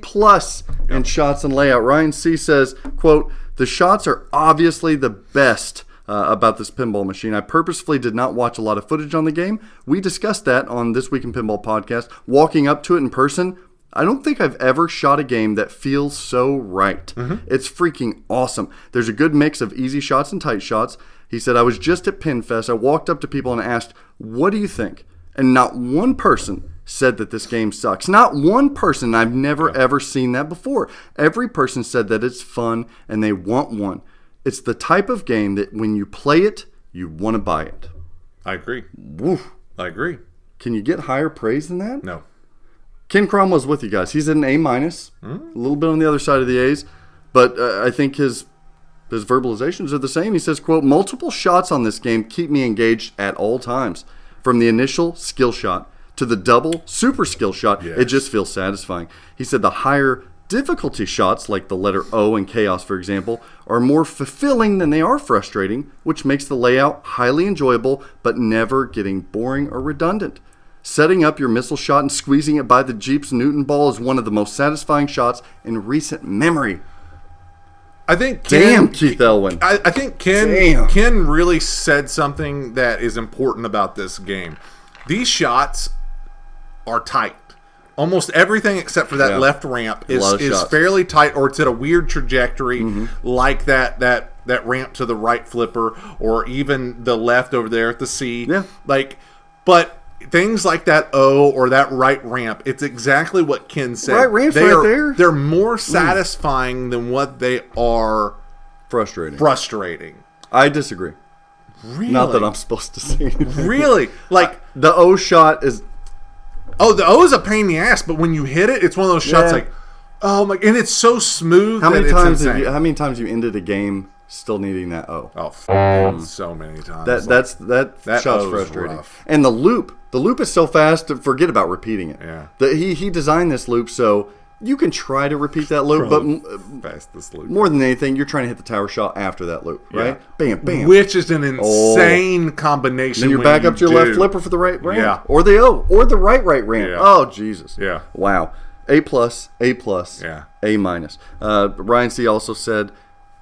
[SPEAKER 3] in shots and layout. Ryan C. says, quote, "The shots are obviously the best about this pinball machine. I purposefully did not watch a lot of footage on the game. We discussed that on This Week in Pinball podcast. Walking up to it in person, I don't think I've ever shot a game that feels so right. It's freaking awesome. There's a good mix of easy shots and tight shots." He said, "I was just at PinFest. I walked up to people and asked, 'What do you think?' And not one person said that this game sucks. Not one person. I've never ever seen that before. Every person said that it's fun and they want one. It's the type of game that when you play it, you want to buy it."
[SPEAKER 2] I agree.
[SPEAKER 3] Woof.
[SPEAKER 2] I agree.
[SPEAKER 3] Can you get higher praise than that?
[SPEAKER 2] No.
[SPEAKER 3] Ken Cromwell's with you guys. He's at an A-, a little bit on the other side of the A's, but I think his verbalizations are the same. He says, quote, "Multiple shots on this game keep me engaged at all times. From the initial skill shot to the double super skill shot, it just feels satisfying." He said the higher difficulty shots, like the letter O in Chaos, for example, are more fulfilling than they are frustrating, which makes the layout highly enjoyable, but never getting boring or redundant. Setting up your missile shot and squeezing it by the Jeep's Newton ball is one of the most satisfying shots in recent memory.
[SPEAKER 2] I think
[SPEAKER 3] Damn, Keith Elwin.
[SPEAKER 2] I think Ken really said something that is important about this game. These shots are tight. Almost everything except for that left ramp is
[SPEAKER 3] shots.
[SPEAKER 2] fairly tight, or it's at a weird trajectory, like that ramp to the right flipper, or even the left over there at the C.
[SPEAKER 3] Yeah.
[SPEAKER 2] But things like that O or that right ramp, it's exactly what Ken said.
[SPEAKER 3] Right ramp's
[SPEAKER 2] They
[SPEAKER 3] right
[SPEAKER 2] are-
[SPEAKER 3] there.
[SPEAKER 2] They're more satisfying than what they are
[SPEAKER 3] Frustrating. I disagree.
[SPEAKER 2] Really?
[SPEAKER 3] Not that I'm supposed to say anything.
[SPEAKER 2] Really? Like,
[SPEAKER 3] The O shot is...
[SPEAKER 2] the O is a pain in the ass, but when you hit it, it's one of those shots
[SPEAKER 3] Yeah.
[SPEAKER 2] like, oh my, and it's so smooth.
[SPEAKER 3] How
[SPEAKER 2] that
[SPEAKER 3] many
[SPEAKER 2] it's
[SPEAKER 3] times
[SPEAKER 2] insane.
[SPEAKER 3] how many times you ended a game still needing that O?
[SPEAKER 2] So many times.
[SPEAKER 3] That shot's
[SPEAKER 2] O's
[SPEAKER 3] frustrating.
[SPEAKER 2] rough.
[SPEAKER 3] And the loop is so fast to forget about repeating it.
[SPEAKER 2] Yeah.
[SPEAKER 3] He designed this loop so you can try to repeat that loop, but
[SPEAKER 2] fastest loop.
[SPEAKER 3] more than anything, you're trying to hit the tower shot after that loop, right? Bam, bam.
[SPEAKER 2] Which is an insane combination.
[SPEAKER 3] Then you're
[SPEAKER 2] when
[SPEAKER 3] back up to your left
[SPEAKER 2] do.
[SPEAKER 3] flipper for the right ramp.
[SPEAKER 2] Yeah.
[SPEAKER 3] Or the O. Or the right ramp.
[SPEAKER 2] Yeah.
[SPEAKER 3] Oh, Jesus.
[SPEAKER 2] Yeah.
[SPEAKER 3] Wow. A+, A+,
[SPEAKER 2] Yeah.
[SPEAKER 3] A-. Ryan C. also said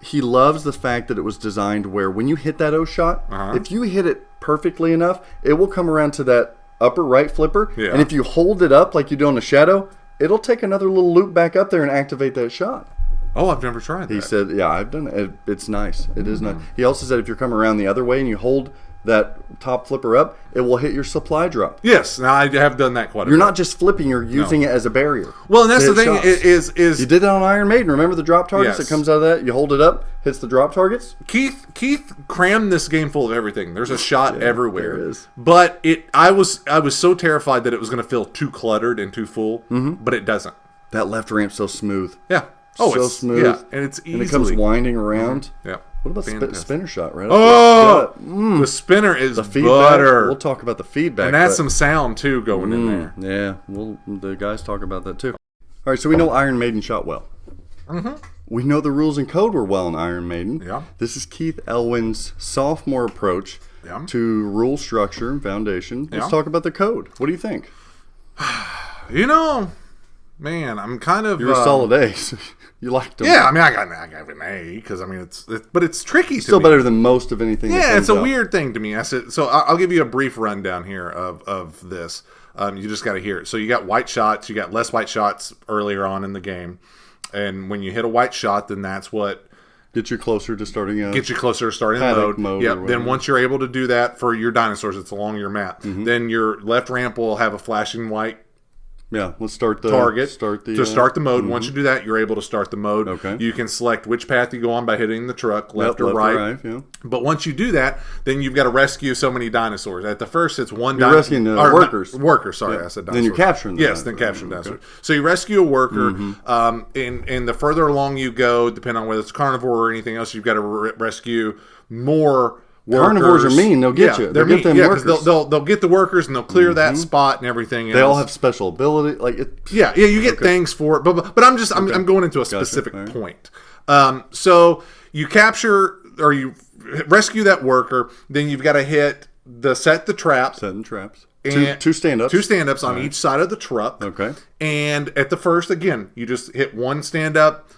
[SPEAKER 3] he loves the fact that it was designed where when you hit that O shot, if you hit it perfectly enough, it will come around to that upper right flipper.
[SPEAKER 2] Yeah.
[SPEAKER 3] And if you hold it up like you do on the shadow, it'll take another little loop back up there and activate that shot.
[SPEAKER 2] Oh, I've never tried that.
[SPEAKER 3] He said, yeah, I've done it. It's nice. It is nice. He also said if you're coming around the other way and you hold that top flipper up, it will hit your supply drop.
[SPEAKER 2] Yes, now I have done that quite a bit.
[SPEAKER 3] You're not just flipping, you're using it as a barrier.
[SPEAKER 2] Well, and that's
[SPEAKER 3] to
[SPEAKER 2] the
[SPEAKER 3] hit
[SPEAKER 2] thing
[SPEAKER 3] shots.
[SPEAKER 2] is
[SPEAKER 3] You did that on Iron Maiden. Remember the drop targets
[SPEAKER 2] Yes.
[SPEAKER 3] that comes out of that? You hold it up, hits the drop targets.
[SPEAKER 2] Keith crammed this game full of everything. There's a shot everywhere.
[SPEAKER 3] there is.
[SPEAKER 2] But I was so terrified that it was going to feel too cluttered and too full, but it doesn't.
[SPEAKER 3] That left ramp's so smooth.
[SPEAKER 2] Yeah. Oh,
[SPEAKER 3] so
[SPEAKER 2] it's
[SPEAKER 3] smooth.
[SPEAKER 2] Yeah, and it's easily.
[SPEAKER 3] And it comes winding around.
[SPEAKER 2] Yeah.
[SPEAKER 3] What about
[SPEAKER 2] Fantastic.
[SPEAKER 3] spinner shot, right?
[SPEAKER 2] Oh, the spinner is
[SPEAKER 3] the feedback.
[SPEAKER 2] butter.
[SPEAKER 3] We'll talk about the feedback.
[SPEAKER 2] And that's
[SPEAKER 3] but-
[SPEAKER 2] some sound, too, going in there.
[SPEAKER 3] Yeah, the guys talk about that too. All right, so we know Iron Maiden shot well. We know the rules and code were well in Iron Maiden.
[SPEAKER 2] Yeah.
[SPEAKER 3] This is Keith Elwin's sophomore approach
[SPEAKER 2] Yeah.
[SPEAKER 3] to rule structure and foundation. Let's
[SPEAKER 2] Yeah.
[SPEAKER 3] talk about the code. What do you think?
[SPEAKER 2] You know, Man, I'm kind of...
[SPEAKER 3] You're a solid A. So you liked them.
[SPEAKER 2] Yeah, I mean, I got an A because, I mean, but it's tricky to
[SPEAKER 3] Still
[SPEAKER 2] me.
[SPEAKER 3] better than most of anything.
[SPEAKER 2] Yeah, it's a
[SPEAKER 3] out.
[SPEAKER 2] weird thing to me. So I'll give you a brief rundown here of this. You just got to hear it. So you got white shots. You got less white shots earlier on in the game. And when you hit a white shot, then that's what...
[SPEAKER 3] Get you closer to starting
[SPEAKER 2] the mode. Yep. Then once you're able to do that for your dinosaurs, it's along your map.
[SPEAKER 3] Mm-hmm.
[SPEAKER 2] Then your left ramp will have a flashing white
[SPEAKER 3] Yeah, let's start the
[SPEAKER 2] target
[SPEAKER 3] start the
[SPEAKER 2] mode. Once you do that, you're able to start the mode.
[SPEAKER 3] Okay.
[SPEAKER 2] You can select which path you go on by hitting the truck, left or right.
[SPEAKER 3] Yeah.
[SPEAKER 2] But once you do that, then you've got to rescue so many dinosaurs. At the first, it's one
[SPEAKER 3] You're rescuing the workers.
[SPEAKER 2] Workers, sorry,
[SPEAKER 3] Yeah.
[SPEAKER 2] I said dinosaurs.
[SPEAKER 3] Then you're capturing them.
[SPEAKER 2] Yes, then capturing dinosaurs. So you rescue a worker, and the further along you go, depending on whether it's carnivore or anything else, you've got to rescue more workers.
[SPEAKER 3] Carnivores are mean. They'll get you.
[SPEAKER 2] They're
[SPEAKER 3] They'll
[SPEAKER 2] mean.
[SPEAKER 3] get them
[SPEAKER 2] Yeah, because
[SPEAKER 3] workers.
[SPEAKER 2] they'll get the workers and they'll clear that spot and everything else.
[SPEAKER 3] They all have special ability.
[SPEAKER 2] Yeah, you get things for it, but I'm going into a specific point. So you capture or you rescue that worker, then you've got to set the trap.
[SPEAKER 3] Setting traps.
[SPEAKER 2] And
[SPEAKER 3] Two stand-ups.
[SPEAKER 2] Two stand-ups on each side of the truck.
[SPEAKER 3] Okay.
[SPEAKER 2] And at the first, again, you just hit one stand-up,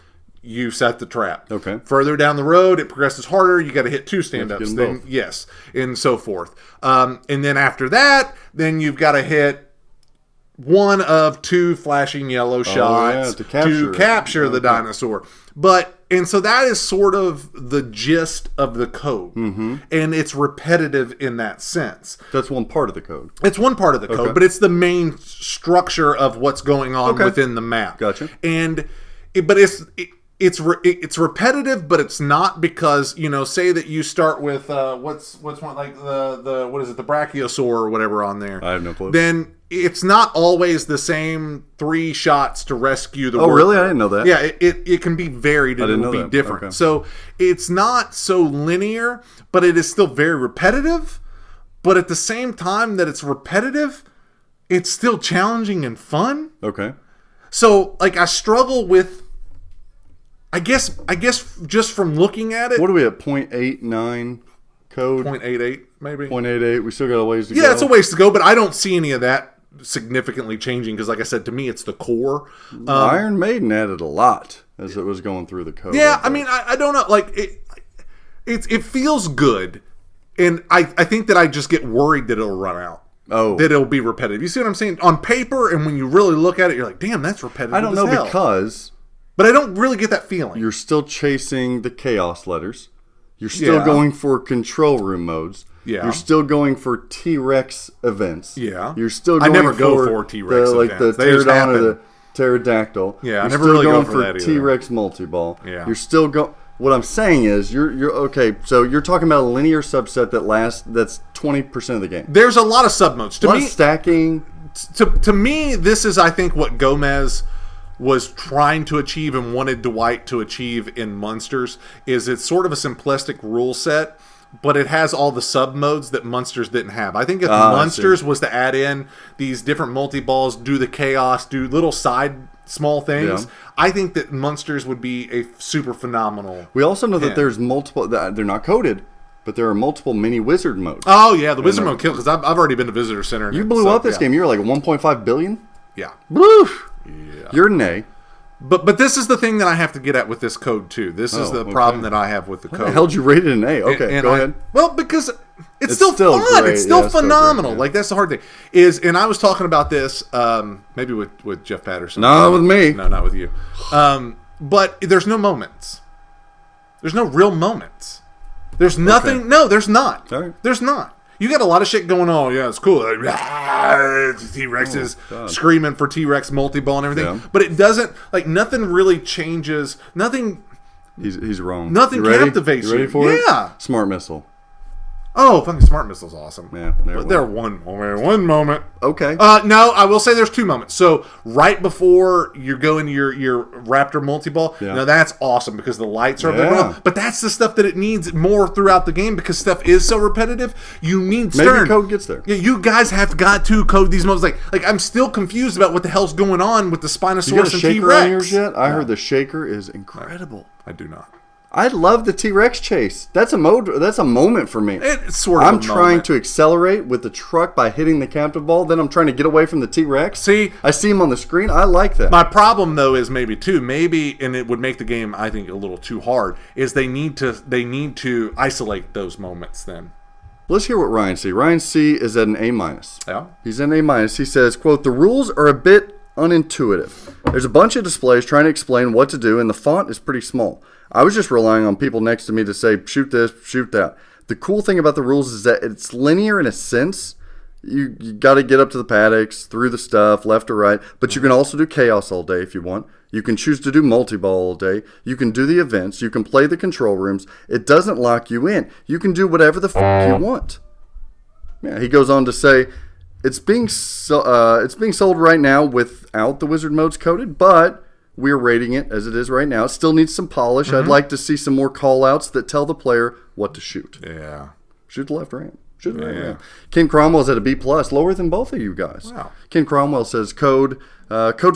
[SPEAKER 2] you set the trap.
[SPEAKER 3] Okay.
[SPEAKER 2] Further down the road, it progresses harder. You got to hit two stand-ups.
[SPEAKER 3] get them
[SPEAKER 2] Then yes, and so forth. And then after that, then you've got to hit one of two flashing yellow shots
[SPEAKER 3] to capture
[SPEAKER 2] the dinosaur. And so that is sort of the gist of the code. Mm-hmm. And it's repetitive in that sense.
[SPEAKER 3] That's one part of the code.
[SPEAKER 2] It's one part of the code, but it's the main structure of what's going on within the map.
[SPEAKER 3] Gotcha.
[SPEAKER 2] But it's repetitive, but it's not because, say that you start with what's one like the what is it, the brachiosaur or whatever on there.
[SPEAKER 3] I have no clue.
[SPEAKER 2] Then it's not always the same 3 shots to rescue the worker.
[SPEAKER 3] Really? I didn't know that.
[SPEAKER 2] Yeah, it can be varied and it'll be
[SPEAKER 3] that.
[SPEAKER 2] different.
[SPEAKER 3] Okay.
[SPEAKER 2] So it's not so linear, but it is still very repetitive. But at the same time that it's repetitive, it's still challenging and fun.
[SPEAKER 3] Okay.
[SPEAKER 2] So I struggle with. I guess just from looking at it.
[SPEAKER 3] What are we at? 0.89 code?
[SPEAKER 2] 0.88 maybe.
[SPEAKER 3] 0.88. We still got a ways to go.
[SPEAKER 2] Yeah, it's a ways to go, but I don't see any of that significantly changing because, like I said, to me, it's the core.
[SPEAKER 3] Iron Maiden added a lot as it was going through the code.
[SPEAKER 2] Yeah, I mean, I don't know. It feels good, and I think that I just get worried that it'll run out.
[SPEAKER 3] Oh.
[SPEAKER 2] That it'll be repetitive. You see what I'm saying? On paper, and when you really look at it, you're like, damn, that's repetitive.
[SPEAKER 3] I don't know because...
[SPEAKER 2] But I don't really get that feeling.
[SPEAKER 3] You're still chasing the chaos letters. You're still going for control room modes.
[SPEAKER 2] Yeah.
[SPEAKER 3] You're still going for T-Rex events.
[SPEAKER 2] Yeah.
[SPEAKER 3] You're still going
[SPEAKER 2] I never go for T-Rex events.
[SPEAKER 3] the
[SPEAKER 2] They just
[SPEAKER 3] Pterodon or
[SPEAKER 2] happen.
[SPEAKER 3] the Pterodactyl.
[SPEAKER 2] Yeah, I
[SPEAKER 3] You're
[SPEAKER 2] never
[SPEAKER 3] still
[SPEAKER 2] really go
[SPEAKER 3] going
[SPEAKER 2] for that either.
[SPEAKER 3] T-Rex multi-ball.
[SPEAKER 2] Yeah.
[SPEAKER 3] You're still going... What I'm saying is, you're okay. So you're talking about a linear subset that's 20% of the game.
[SPEAKER 2] There's a lot of submodes. To me,
[SPEAKER 3] stacking.
[SPEAKER 2] To me, this is, I think, what Gomez was trying to achieve and wanted Dwight to achieve in Munsters. Is it's sort of a simplistic rule set, but it has all the sub modes that Munsters didn't have. I think if Munsters was to add in these different multi-balls, do the chaos, do little side small things, I think that Munsters would be a super phenomenal.
[SPEAKER 3] We also know that there's multiple. They're not coded, but there are multiple mini wizard modes.
[SPEAKER 2] Oh yeah, the wizard mode killed because I've already been to Visitor Center.
[SPEAKER 3] You blew up this game. You were like 1.5 billion.
[SPEAKER 2] Yeah.
[SPEAKER 3] Woo! Yeah. You're an A.
[SPEAKER 2] But this is the thing that I have to get at with this code too. This is the problem that I have with the code.
[SPEAKER 3] How the hell'd you rate it an A? Okay, go ahead.
[SPEAKER 2] Well, because it's still fun.
[SPEAKER 3] Great.
[SPEAKER 2] It's still
[SPEAKER 3] Yeah, it's still
[SPEAKER 2] phenomenal.
[SPEAKER 3] great, yeah.
[SPEAKER 2] Like that's the hard thing. And I was talking about this maybe with Jeff Patterson.
[SPEAKER 3] Not with me.
[SPEAKER 2] No, not with you. But there's no moments. There's no real moments. There's nothing.
[SPEAKER 3] Okay.
[SPEAKER 2] No, there's not.
[SPEAKER 3] All right.
[SPEAKER 2] There's not. You got a lot of shit going on. Yeah, it's cool. T-Rex is screaming for T-Rex multi-ball and everything.
[SPEAKER 3] Yeah.
[SPEAKER 2] But it doesn't, nothing really changes. Nothing.
[SPEAKER 3] He's wrong.
[SPEAKER 2] Nothing
[SPEAKER 3] You ready?
[SPEAKER 2] captivates
[SPEAKER 3] You ready for it?
[SPEAKER 2] Yeah.
[SPEAKER 3] Smart missile.
[SPEAKER 2] Oh, fucking Smart Missile's awesome.
[SPEAKER 3] Yeah,
[SPEAKER 2] But there one moment.
[SPEAKER 3] Okay.
[SPEAKER 2] No, I will say there's 2 moments. So right before you go into your Raptor multi-ball, now that's awesome because the lights are
[SPEAKER 3] Yeah.
[SPEAKER 2] but that's the stuff that it needs more throughout the game because stuff is so repetitive. You need Stern.
[SPEAKER 3] Maybe code gets there.
[SPEAKER 2] Yeah, you guys have got to code these modes. Like I'm still confused about what the hell's going on with the
[SPEAKER 3] You got a
[SPEAKER 2] Spinosaurus and
[SPEAKER 3] shaker
[SPEAKER 2] T-Rex.
[SPEAKER 3] on yours yet? I heard the shaker is incredible.
[SPEAKER 2] I do not.
[SPEAKER 3] I love the T-Rex chase. That's a moment for me.
[SPEAKER 2] It's sort of
[SPEAKER 3] I'm
[SPEAKER 2] a
[SPEAKER 3] trying
[SPEAKER 2] moment.
[SPEAKER 3] to accelerate with the truck by hitting the captive ball. Then I'm trying to get away from the T-Rex.
[SPEAKER 2] See,
[SPEAKER 3] I see him on the screen. I like that.
[SPEAKER 2] my problem though is maybe, and it would make the game, I think, a little too hard, is they need to isolate those moments then.
[SPEAKER 3] Let's hear what Ryan C. Ryan C. is at an A-.
[SPEAKER 2] Yeah.
[SPEAKER 3] He's an A-. He says, quote, "The rules are a bit unintuitive. There's a bunch of displays trying to explain what to do, and the font is pretty small. I was just relying on people next to me to say, shoot this, shoot that. The cool thing about the rules is that it's linear in a sense. You got to get up to the paddocks, through the stuff, left or right, but you can also do chaos all day if you want. You can choose to do multi-ball all day. You can do the events. You can play the control rooms. It doesn't lock you in. You can do whatever the you want." Yeah, he goes on to say, it's being sold right now without the wizard modes coded, but we're rating it as it is right now. It still needs some polish. I'd like to see some more call-outs that tell the player what to shoot.
[SPEAKER 2] Yeah.
[SPEAKER 3] Shoot the left ramp. Shoot the right ramp. Ken Cromwell's at a B+, lower than both of you guys.
[SPEAKER 2] Wow.
[SPEAKER 3] Ken Cromwell says, code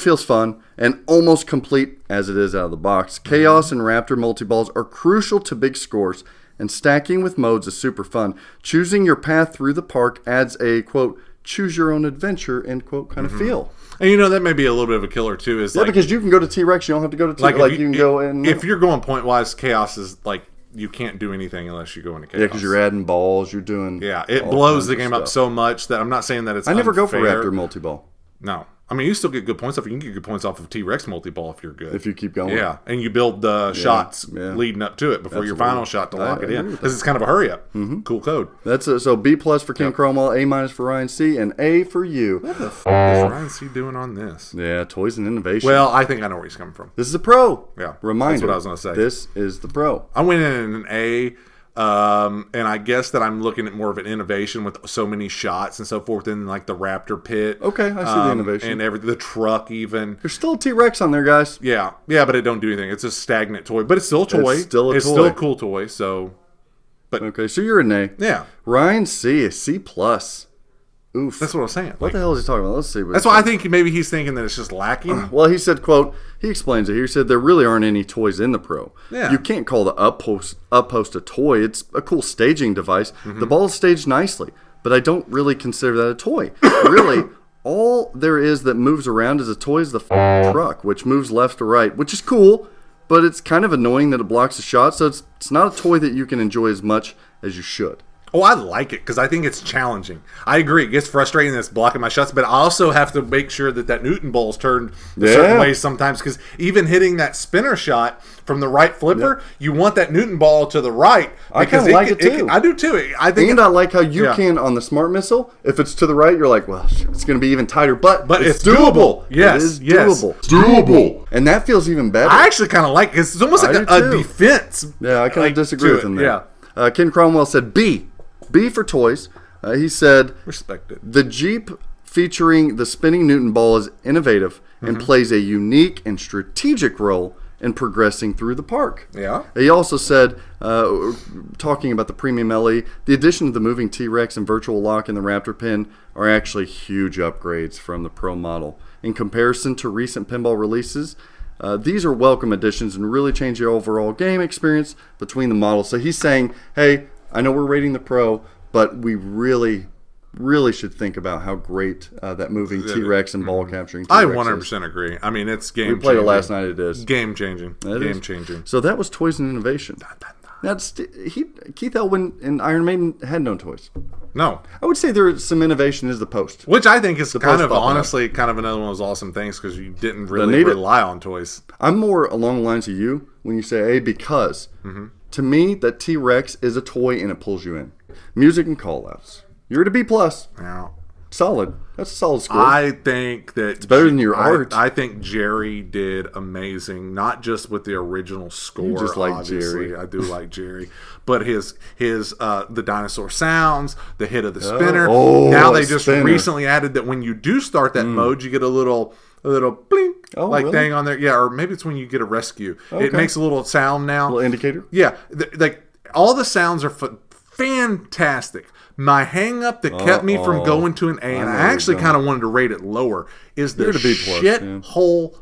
[SPEAKER 3] feels fun and almost complete as it is out of the box. Chaos and Raptor multi-balls are crucial to big scores, and stacking with modes is super fun. Choosing your path through the park adds a, quote, choose your own adventure, end quote, kind of feel.
[SPEAKER 2] And that may be a little bit of a killer too. Is
[SPEAKER 3] Because you can go to T-Rex, you don't have to go to T-Rex.
[SPEAKER 2] like
[SPEAKER 3] you can go in.
[SPEAKER 2] If you're going point wise, chaos is like you can't do anything unless you go into chaos.
[SPEAKER 3] Yeah, because you're adding balls, you're doing.
[SPEAKER 2] Yeah, it
[SPEAKER 3] all
[SPEAKER 2] blows
[SPEAKER 3] kinds
[SPEAKER 2] the
[SPEAKER 3] of
[SPEAKER 2] game up
[SPEAKER 3] stuff.
[SPEAKER 2] so much that I'm not saying that it's.
[SPEAKER 3] I never go for
[SPEAKER 2] unfair.
[SPEAKER 3] Raptor multi-ball.
[SPEAKER 2] No, I mean you still get good points off. You can get good points off of T-Rex multi-ball if you're good.
[SPEAKER 3] If you keep going.
[SPEAKER 2] Yeah, and you build the shots leading up to it before your final shot to lock it in, because it's kind of a hurry up. Mm-hmm. Cool code.
[SPEAKER 3] That's so B+ for Ken Cromwell, A- for Ryan C, and A for you.
[SPEAKER 2] What the f*** is Ryan C doing on this?
[SPEAKER 3] Yeah, toys and innovation.
[SPEAKER 2] Well, I think I know where he's coming from.
[SPEAKER 3] This is a pro.
[SPEAKER 2] Yeah,
[SPEAKER 3] Reminder.
[SPEAKER 2] that's what I was going to say.
[SPEAKER 3] This is the pro.
[SPEAKER 2] I went in an A, and I guess that I'm looking at more of an innovation with so many shots and so forth in like the Raptor pit.
[SPEAKER 3] Okay, I see the innovation.
[SPEAKER 2] and everything. The truck even.
[SPEAKER 3] There's still a T-Rex on there, guys.
[SPEAKER 2] Yeah, but it don't do anything. It's a stagnant toy, but it's still a toy.
[SPEAKER 3] It's still a
[SPEAKER 2] It's
[SPEAKER 3] toy.
[SPEAKER 2] still a cool toy. So,
[SPEAKER 3] Okay, so you're an A.
[SPEAKER 2] yeah,
[SPEAKER 3] Ryan C is C+. Oof.
[SPEAKER 2] that's what I was saying.
[SPEAKER 3] What the hell is he talking about? Let's see.
[SPEAKER 2] That's why I think maybe he's thinking that it's just lacking.
[SPEAKER 3] Well, he said, quote, he explains it here. He said, there really aren't any toys in the Pro.
[SPEAKER 2] Yeah.
[SPEAKER 3] You can't call the Uppost a toy. It's a cool staging device.
[SPEAKER 2] Mm-hmm.
[SPEAKER 3] The ball is staged nicely, but I don't really consider that a toy. Really, all there is that moves around as a toy is the truck, which moves left to right, which is cool, but it's kind of annoying that it blocks the shot, so it's not a toy that you can enjoy as much as you should.
[SPEAKER 2] Oh, I like it because I think it's challenging. I agree. It gets frustrating that it's blocking my shots, but I also have to make sure that Newton ball is turned a certain way sometimes, because even hitting that spinner shot from the right flipper, you want that Newton ball to the right.
[SPEAKER 3] I kind of like it too.
[SPEAKER 2] I do too. I think
[SPEAKER 3] And I like how you can on the Smart Missile. If it's to the right, you're like, well, it's going to be even tighter, but it's doable.
[SPEAKER 2] Yes,
[SPEAKER 3] it is
[SPEAKER 2] yes.
[SPEAKER 3] doable. It's doable, and that feels even better.
[SPEAKER 2] I actually kind of like it. It's almost like
[SPEAKER 3] I
[SPEAKER 2] a
[SPEAKER 3] do too.
[SPEAKER 2] defense.
[SPEAKER 3] Yeah, I kind of disagree with him there.
[SPEAKER 2] Yeah,
[SPEAKER 3] Ken Cromwell said B for toys. He said
[SPEAKER 2] respect it.
[SPEAKER 3] the Jeep featuring the spinning Newton ball is innovative and plays a unique and strategic role in progressing through the park.
[SPEAKER 2] Yeah.
[SPEAKER 3] He also said, talking about the premium LE, the addition of the moving T-Rex and virtual lock in the Raptor pin are actually huge upgrades from the Pro model. In comparison to recent pinball releases, these are welcome additions and really change the overall game experience between the models. So he's saying, hey, I know we're rating the Pro, but we really should think about how great that moving T-Rex and ball capturing T-Rex
[SPEAKER 2] I 100% agree. I mean, it's game.
[SPEAKER 3] We played it last night. It is
[SPEAKER 2] game changing. Game changing.
[SPEAKER 3] So that was toys and innovation. That's Keith Elwin and Iron Maiden had no toys.
[SPEAKER 2] No,
[SPEAKER 3] I would say there's some innovation is the post.
[SPEAKER 2] which I think is kind of
[SPEAKER 3] post-pop
[SPEAKER 2] honestly kind of another one of those awesome things because you didn't really rely on toys.
[SPEAKER 3] I'm more along the lines of you when you say A because to me that T-Rex is a toy and it pulls you in. Music and callouts. You're at a B+.
[SPEAKER 2] Now,
[SPEAKER 3] Solid. That's a solid score.
[SPEAKER 2] I think that it's
[SPEAKER 3] better than your art.
[SPEAKER 2] I think Jerry did amazing, not just with the original score.
[SPEAKER 3] You just like
[SPEAKER 2] obviously.
[SPEAKER 3] Jerry.
[SPEAKER 2] I do like Jerry, but his the dinosaur sounds, the hit of the spinner.
[SPEAKER 3] Oh,
[SPEAKER 2] now they just
[SPEAKER 3] spinner.
[SPEAKER 2] recently added that when you do start that mode, you get a little blink
[SPEAKER 3] really?
[SPEAKER 2] thing on there. Yeah, or maybe it's when you get a rescue.
[SPEAKER 3] Okay.
[SPEAKER 2] It makes a little sound now.
[SPEAKER 3] A little indicator.
[SPEAKER 2] Yeah, like all the sounds are fantastic. My hang up that kept me from going to an A, and I actually kind of wanted to rate it lower, is the
[SPEAKER 3] You're at a B+,
[SPEAKER 2] shithole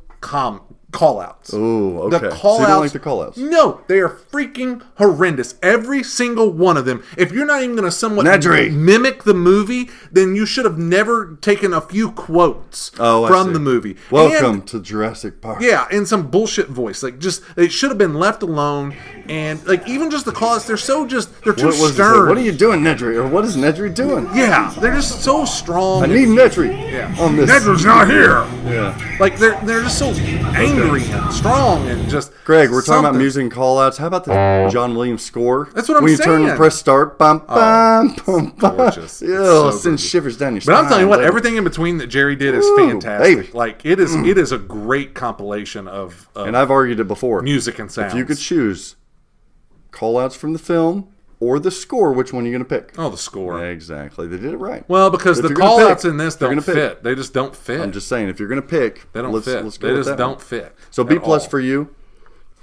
[SPEAKER 2] call-outs.
[SPEAKER 3] Oh, okay.
[SPEAKER 2] The
[SPEAKER 3] So
[SPEAKER 2] call-outs,
[SPEAKER 3] you don't like the call-outs?
[SPEAKER 2] No, they are freaking horrendous. Every single one of them. If you're not even going to somewhat
[SPEAKER 3] Nedry.
[SPEAKER 2] mimic the movie, then you should have never taken a few quotes
[SPEAKER 3] I
[SPEAKER 2] from
[SPEAKER 3] see.
[SPEAKER 2] the movie.
[SPEAKER 3] Welcome
[SPEAKER 2] And-
[SPEAKER 3] to Jurassic Park.
[SPEAKER 2] yeah, in some bullshit voice. Like, just, it should have been left alone. And, like, even just the call-outs, they're too
[SPEAKER 3] What was it?
[SPEAKER 2] stern.
[SPEAKER 3] What are you doing, Nedry? Or what is Nedry doing?
[SPEAKER 2] Yeah, they're just so strong.
[SPEAKER 3] I need Nedry on this.
[SPEAKER 2] Nedry's not here.
[SPEAKER 3] Yeah.
[SPEAKER 2] Like, they're just so angry and strong and just.
[SPEAKER 3] Greg, we're talking about
[SPEAKER 2] something.
[SPEAKER 3] music and call-outs. How about the John Williams score?
[SPEAKER 2] That's what I'm
[SPEAKER 3] when you turn and
[SPEAKER 2] saying.
[SPEAKER 3] press start, bum, bum, bum, bum.
[SPEAKER 2] gorgeous. It's
[SPEAKER 3] Ew,
[SPEAKER 2] so
[SPEAKER 3] sends
[SPEAKER 2] gorgeous.
[SPEAKER 3] shivers down your
[SPEAKER 2] But
[SPEAKER 3] spine.
[SPEAKER 2] I'm telling you what,
[SPEAKER 3] baby.
[SPEAKER 2] everything in between that Jerry did is
[SPEAKER 3] Ooh,
[SPEAKER 2] fantastic.
[SPEAKER 3] baby.
[SPEAKER 2] Like, it is a great compilation of
[SPEAKER 3] And I've argued it before.
[SPEAKER 2] music and sounds.
[SPEAKER 3] If you could choose call-outs from the film or the score, which one are you going to pick?
[SPEAKER 2] Oh, the score.
[SPEAKER 3] Exactly. They did it right.
[SPEAKER 2] Well, because
[SPEAKER 3] If
[SPEAKER 2] the
[SPEAKER 3] you're gonna
[SPEAKER 2] call-outs
[SPEAKER 3] pick,
[SPEAKER 2] in this
[SPEAKER 3] if you're
[SPEAKER 2] don't
[SPEAKER 3] gonna pick.
[SPEAKER 2] fit. They just don't fit.
[SPEAKER 3] I'm just saying, if you're going to pick,
[SPEAKER 2] They don't
[SPEAKER 3] let's
[SPEAKER 2] fit.
[SPEAKER 3] go
[SPEAKER 2] They
[SPEAKER 3] with
[SPEAKER 2] just
[SPEAKER 3] that
[SPEAKER 2] don't
[SPEAKER 3] one.
[SPEAKER 2] fit.
[SPEAKER 3] So
[SPEAKER 2] at
[SPEAKER 3] B plus
[SPEAKER 2] all.
[SPEAKER 3] for you.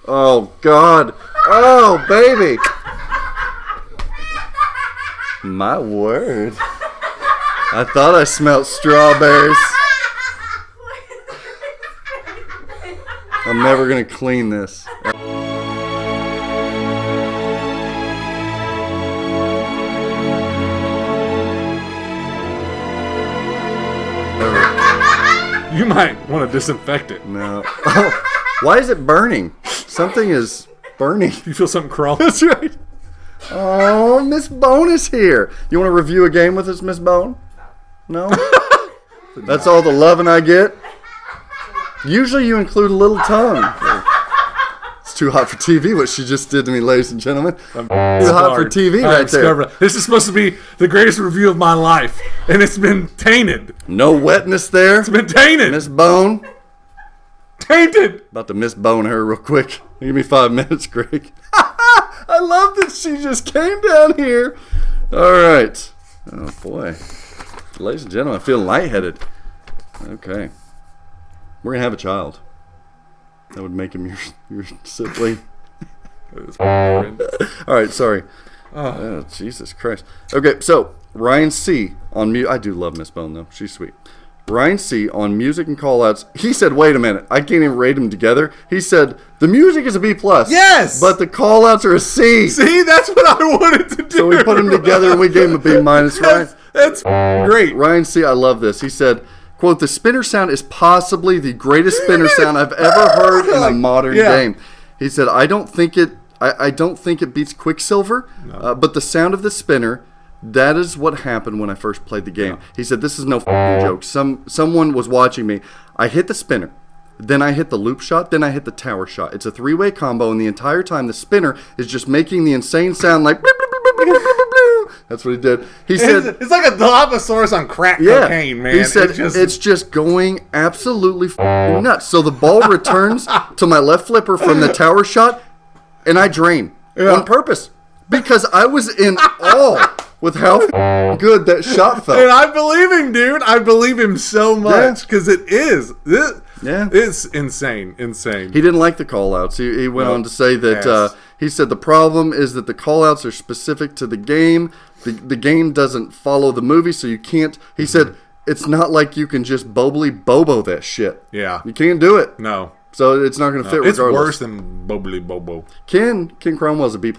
[SPEAKER 3] Oh, God. Oh, baby. My word. I thought I smelled strawberries. I'm never going to clean this.
[SPEAKER 2] You might want to disinfect it.
[SPEAKER 3] No. Oh, why is it burning? Something is burning.
[SPEAKER 2] You feel something crawl?
[SPEAKER 3] That's right. Oh, Miss Bone is here. You want to review a game with us, Miss Bone? No? That's all the loving I get? Usually you include a little tongue. It's too hot for TV, what she just did to me, ladies and gentlemen. Too hot for TV right there.
[SPEAKER 2] This is supposed to be the greatest review of my life, and it's been tainted.
[SPEAKER 3] No wetness there.
[SPEAKER 2] It's been tainted.
[SPEAKER 3] Miss Bone.
[SPEAKER 2] Tainted.
[SPEAKER 3] About to Miss Bone her real quick. Give me 5 minutes, Greg. I love that she just came down here. All right. Oh, boy. Ladies and gentlemen, I feel lightheaded. Okay. We're going to have a child. That would make him your sibling. All right, sorry. Oh, Jesus Christ. Okay, so Ryan C. on I do love Miss Bone, though. She's sweet. Ryan C. on music and callouts. He said, wait a minute. I can't even rate them together. He said, the music is a B+.
[SPEAKER 2] Yes!
[SPEAKER 3] But the callouts are a C.
[SPEAKER 2] See, that's what I wanted to do.
[SPEAKER 3] So we put them together and we gave him a B-. Right?
[SPEAKER 2] That's great.
[SPEAKER 3] Ryan C., I love this. He said, quote, the spinner sound is possibly the greatest spinner sound I've ever heard in a modern game. He said, I don't think it beats Quicksilver, but the sound of the spinner, that is what happened when I first played the game. He said, this is no f***ing joke. Someone was watching me. I hit the spinner. Then I hit the loop shot. Then I hit the tower shot. It's a three-way combo, and the entire time the spinner is just making the insane sound like... That's what he did. He said...
[SPEAKER 2] It's like a Dilophosaurus on crack cocaine, man.
[SPEAKER 3] He said it's just going absolutely nuts. So the ball returns to my left flipper from the tower shot, and I drain on purpose because I was in awe with how good that shot felt.
[SPEAKER 2] And I believe him, dude. I believe him so much because it is. It's insane.
[SPEAKER 3] He didn't like the call-outs. He went on to say that he said the problem is that the call-outs are specific to the game. The game doesn't follow the movie, so you can't. He said it's not like you can just bobo that shit.
[SPEAKER 2] Yeah.
[SPEAKER 3] You can't do it.
[SPEAKER 2] No.
[SPEAKER 3] So it's not going to fit
[SPEAKER 2] It's
[SPEAKER 3] regardless.
[SPEAKER 2] worse than Bobly Bobo.
[SPEAKER 3] Ken Cromwell's a B+.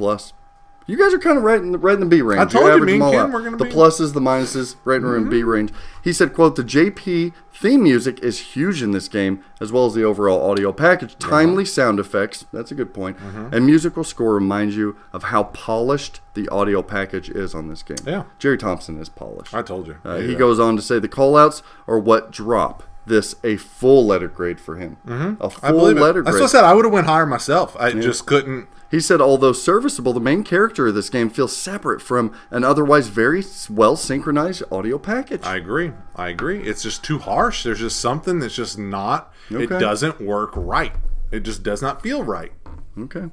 [SPEAKER 3] You guys are kind of right in the B range.
[SPEAKER 2] I told
[SPEAKER 3] You're
[SPEAKER 2] you, me
[SPEAKER 3] averaging
[SPEAKER 2] and
[SPEAKER 3] them all
[SPEAKER 2] Ken
[SPEAKER 3] out.
[SPEAKER 2] were gonna
[SPEAKER 3] the
[SPEAKER 2] be-
[SPEAKER 3] pluses, the minuses, right in B range. He said, quote, the JP theme music is huge in this game, as well as the overall audio package. Timely sound effects, that's a good point. And musical score reminds you of how polished the audio package is on this game.
[SPEAKER 2] Yeah.
[SPEAKER 3] Jerry Thompson is polished.
[SPEAKER 2] I told you.
[SPEAKER 3] He goes on to say the callouts are what drop this a full letter grade for him. A
[SPEAKER 2] I
[SPEAKER 3] full
[SPEAKER 2] believe
[SPEAKER 3] letter
[SPEAKER 2] it. That's
[SPEAKER 3] grade.
[SPEAKER 2] what I said. I would have went higher myself. I just couldn't.
[SPEAKER 3] He said, although serviceable, the main character of this game feels separate from an otherwise very well-synchronized audio package.
[SPEAKER 2] I agree. It's just too harsh. There's just something that's just not.
[SPEAKER 3] Okay.
[SPEAKER 2] It doesn't work right. It just does not feel right.
[SPEAKER 3] Okay.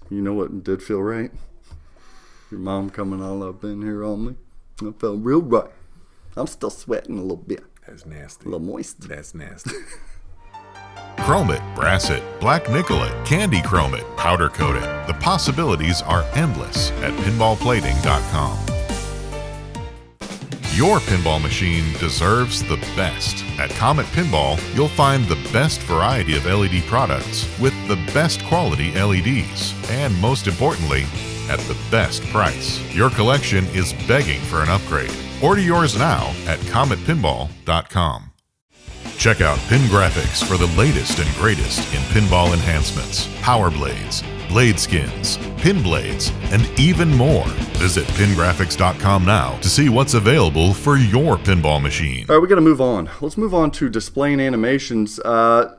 [SPEAKER 3] You know what did feel right? Your mom coming all up in here on me. That felt real right. I'm still sweating a little bit.
[SPEAKER 2] That's nasty.
[SPEAKER 3] A little moist.
[SPEAKER 2] That's nasty.
[SPEAKER 5] Chrome it, brass it, black nickel it, candy chrome it, powder coat it. The possibilities are endless at pinballplating.com. Your pinball machine deserves the best. At Comet Pinball, you'll find the best variety of LED products with the best quality LEDs, and most importantly, at the best price. Your collection is begging for an upgrade. Order yours now at cometpinball.com. Check out Pin Graphics for the latest and greatest in pinball enhancements, power blades, blade skins, pin blades, and even more. Visit pingraphics.com now to see what's available for your pinball machine.
[SPEAKER 3] All right, we got to move on. Let's move on to displaying animations. I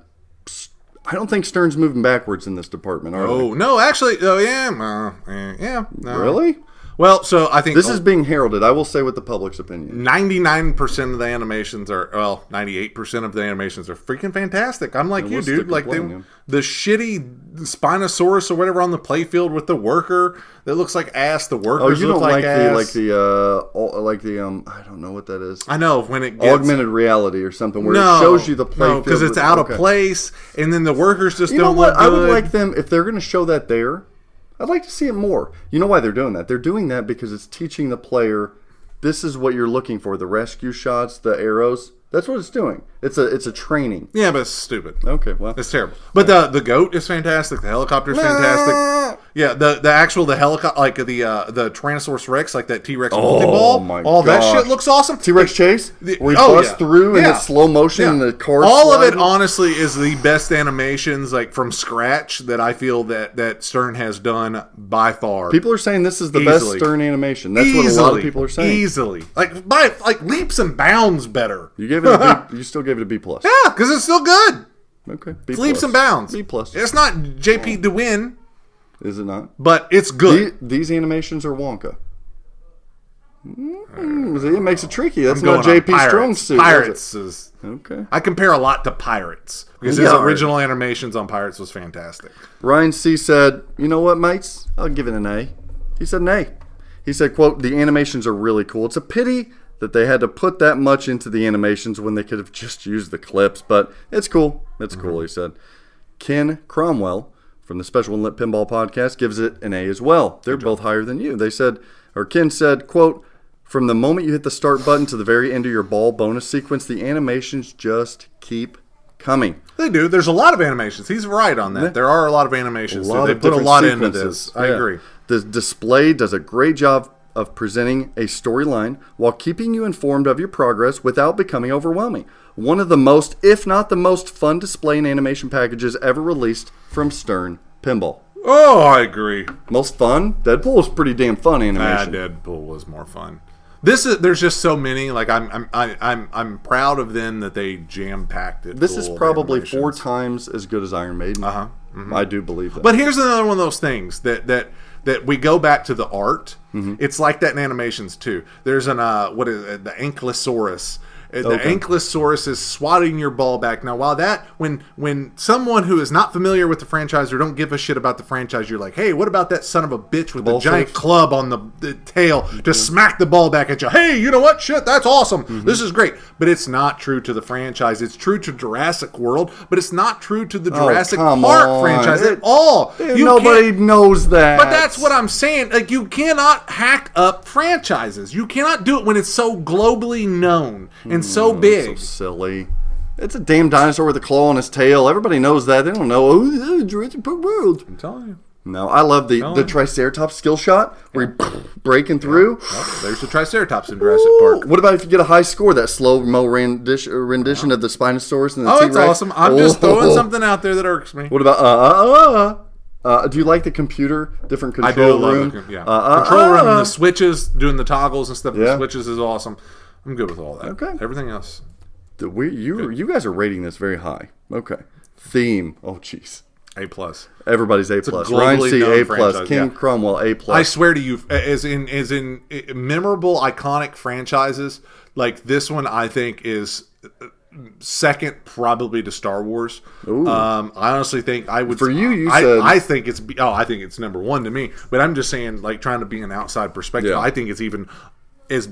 [SPEAKER 3] don't think Stern's moving backwards in this department, are they?
[SPEAKER 2] No, actually, yeah. No.
[SPEAKER 3] Really?
[SPEAKER 2] Well, so I think
[SPEAKER 3] This is being heralded, I will say, with the public's opinion.
[SPEAKER 2] 99% of the animations are, 98% of the animations are freaking fantastic. I'm like you,
[SPEAKER 3] what's
[SPEAKER 2] dude.
[SPEAKER 3] the
[SPEAKER 2] Like
[SPEAKER 3] complaint,
[SPEAKER 2] the shitty Spinosaurus or whatever on the playfield with the worker that looks like ass. The workers
[SPEAKER 3] Oh, you don't
[SPEAKER 2] look like ass.
[SPEAKER 3] I don't know what that is.
[SPEAKER 2] I know when it gets
[SPEAKER 3] Augmented reality or something where it shows you the playfield.
[SPEAKER 2] because it's out of place, and then the workers just
[SPEAKER 3] You know
[SPEAKER 2] don't
[SPEAKER 3] what?
[SPEAKER 2] look
[SPEAKER 3] I
[SPEAKER 2] good.
[SPEAKER 3] would like them, if they're going to show that there, I'd like to see it more. You know why they're doing that? They're doing that because it's teaching the player, this is what you're looking for, the rescue shots, the arrows. That's what it's doing. It's a training.
[SPEAKER 2] Yeah, but it's stupid.
[SPEAKER 3] Okay, well.
[SPEAKER 2] It's terrible. But the goat is fantastic. The helicopter is fantastic. Yeah, the helicopter, like the Tyrannosaurus Rex, like that T-Rex multi-ball.
[SPEAKER 3] my
[SPEAKER 2] that
[SPEAKER 3] gosh.
[SPEAKER 2] shit looks awesome.
[SPEAKER 3] T-Rex chase? Where he
[SPEAKER 2] Oh,
[SPEAKER 3] busts
[SPEAKER 2] yeah.
[SPEAKER 3] through and
[SPEAKER 2] Yeah.
[SPEAKER 3] it's slow motion and the car
[SPEAKER 2] All of it,
[SPEAKER 3] sliding?
[SPEAKER 2] honestly, is the best animations, like from scratch, that I feel that Stern has done by far.
[SPEAKER 3] People are saying this is the
[SPEAKER 2] Easily.
[SPEAKER 3] best Stern animation. That's what a lot of people are saying.
[SPEAKER 2] Easily. Like, by leaps and bounds better.
[SPEAKER 3] You gave it a B, you still gave it a B+.
[SPEAKER 2] Yeah, because it's still good.
[SPEAKER 3] Okay. B+.
[SPEAKER 2] It's leaps and bounds.
[SPEAKER 3] B+.
[SPEAKER 2] It's not JP to win,
[SPEAKER 3] Is it not?
[SPEAKER 2] but it's good.
[SPEAKER 3] These animations are Wonka. See, it makes it tricky. That's
[SPEAKER 2] I'm going
[SPEAKER 3] not
[SPEAKER 2] on
[SPEAKER 3] JP
[SPEAKER 2] Pirates.
[SPEAKER 3] Strong's suit.
[SPEAKER 2] Pirates is.
[SPEAKER 3] Okay.
[SPEAKER 2] I compare a lot to Pirates because his
[SPEAKER 3] Yeah.
[SPEAKER 2] original animations on Pirates was fantastic.
[SPEAKER 3] Ryan C. said, you know what, mates? I'll give it an A. He said an A. He said, quote, the animations are really cool. It's a pity that they had to put that much into the animations when they could have just used the clips, but it's cool. It's cool, he said. Ken Cromwell from the Special Lit Pinball Podcast gives it an A as well. They're both higher than you. They said, or Ken said, quote, from the moment you hit the start button to the very end of your ball bonus sequence, the animations just keep coming.
[SPEAKER 2] They do. There's a lot of animations. He's right on that.
[SPEAKER 3] Yeah.
[SPEAKER 2] There are a lot of animations.
[SPEAKER 3] They
[SPEAKER 2] They put a lot into this. I agree.
[SPEAKER 3] The display does a great job of presenting a storyline while keeping you informed of your progress without becoming overwhelming. One of the most, if not the most fun display and animation packages ever released from Stern Pinball.
[SPEAKER 2] Oh, I agree.
[SPEAKER 3] Most fun? Deadpool was pretty damn fun animation.
[SPEAKER 2] Deadpool was more fun. There's just so many. Like I'm proud of them that they jam packed it.
[SPEAKER 3] This is
[SPEAKER 2] full of
[SPEAKER 3] probably
[SPEAKER 2] animations.
[SPEAKER 3] 4 times as good as Iron Maiden. I do believe that.
[SPEAKER 2] But here's another one of those things that we go back to the art. It's like that in animations too. There's an what is it, the Ankylosaurus. The Ankylosaurus is swatting your ball back. Now, while that, when someone who is not familiar with the franchise or don't give a shit about the franchise, you're like, hey, what about that son of a bitch with the
[SPEAKER 3] Ball
[SPEAKER 2] giant
[SPEAKER 3] safe?
[SPEAKER 2] club on the tail to smack the ball back at you? Hey, you know what? Shit, that's awesome. This is great. But it's not true to the franchise. It's true to Jurassic World, but it's not true to the Jurassic
[SPEAKER 3] come
[SPEAKER 2] Park
[SPEAKER 3] on.
[SPEAKER 2] franchise at all.
[SPEAKER 3] Nobody knows that.
[SPEAKER 2] But that's what I'm saying. Like, you cannot hack up franchises. You cannot do it when it's so globally known and so big.
[SPEAKER 3] So silly. It's a damn dinosaur with a claw on his tail. Everybody knows that. They don't know. Oh, Jurassic Park World.
[SPEAKER 2] I'm telling you.
[SPEAKER 3] No, I love the Triceratops skill shot where he breaking through.
[SPEAKER 2] Well, there's the Triceratops in Jurassic Park.
[SPEAKER 3] What about if you get a high score? That slow-mo rendition of the Spinosaurus and the T-Rex.
[SPEAKER 2] It's awesome. I'm just throwing something out there that irks me.
[SPEAKER 3] What about do you like the computer? Different control room?
[SPEAKER 2] Control room and the switches, doing the toggles and stuff.
[SPEAKER 3] Yeah.
[SPEAKER 2] The switches is awesome. I'm good with all that.
[SPEAKER 3] Okay.
[SPEAKER 2] Everything else.
[SPEAKER 3] You guys are rating this very high. Okay. Theme. Oh, jeez.
[SPEAKER 2] A plus.
[SPEAKER 3] Everybody's A+.
[SPEAKER 2] globally
[SPEAKER 3] Ryan C,
[SPEAKER 2] known
[SPEAKER 3] A+.
[SPEAKER 2] franchise,
[SPEAKER 3] Ken
[SPEAKER 2] yeah.
[SPEAKER 3] Cromwell, A+.
[SPEAKER 2] I swear to you, as in memorable, iconic franchises, like this one, I think is second probably to Star Wars. I honestly think I would.
[SPEAKER 3] For you
[SPEAKER 2] I,
[SPEAKER 3] said.
[SPEAKER 2] I think it's. I think it's number 1 to me. But I'm just saying, like trying to be an outside perspective.
[SPEAKER 3] Yeah.
[SPEAKER 2] I think it's even as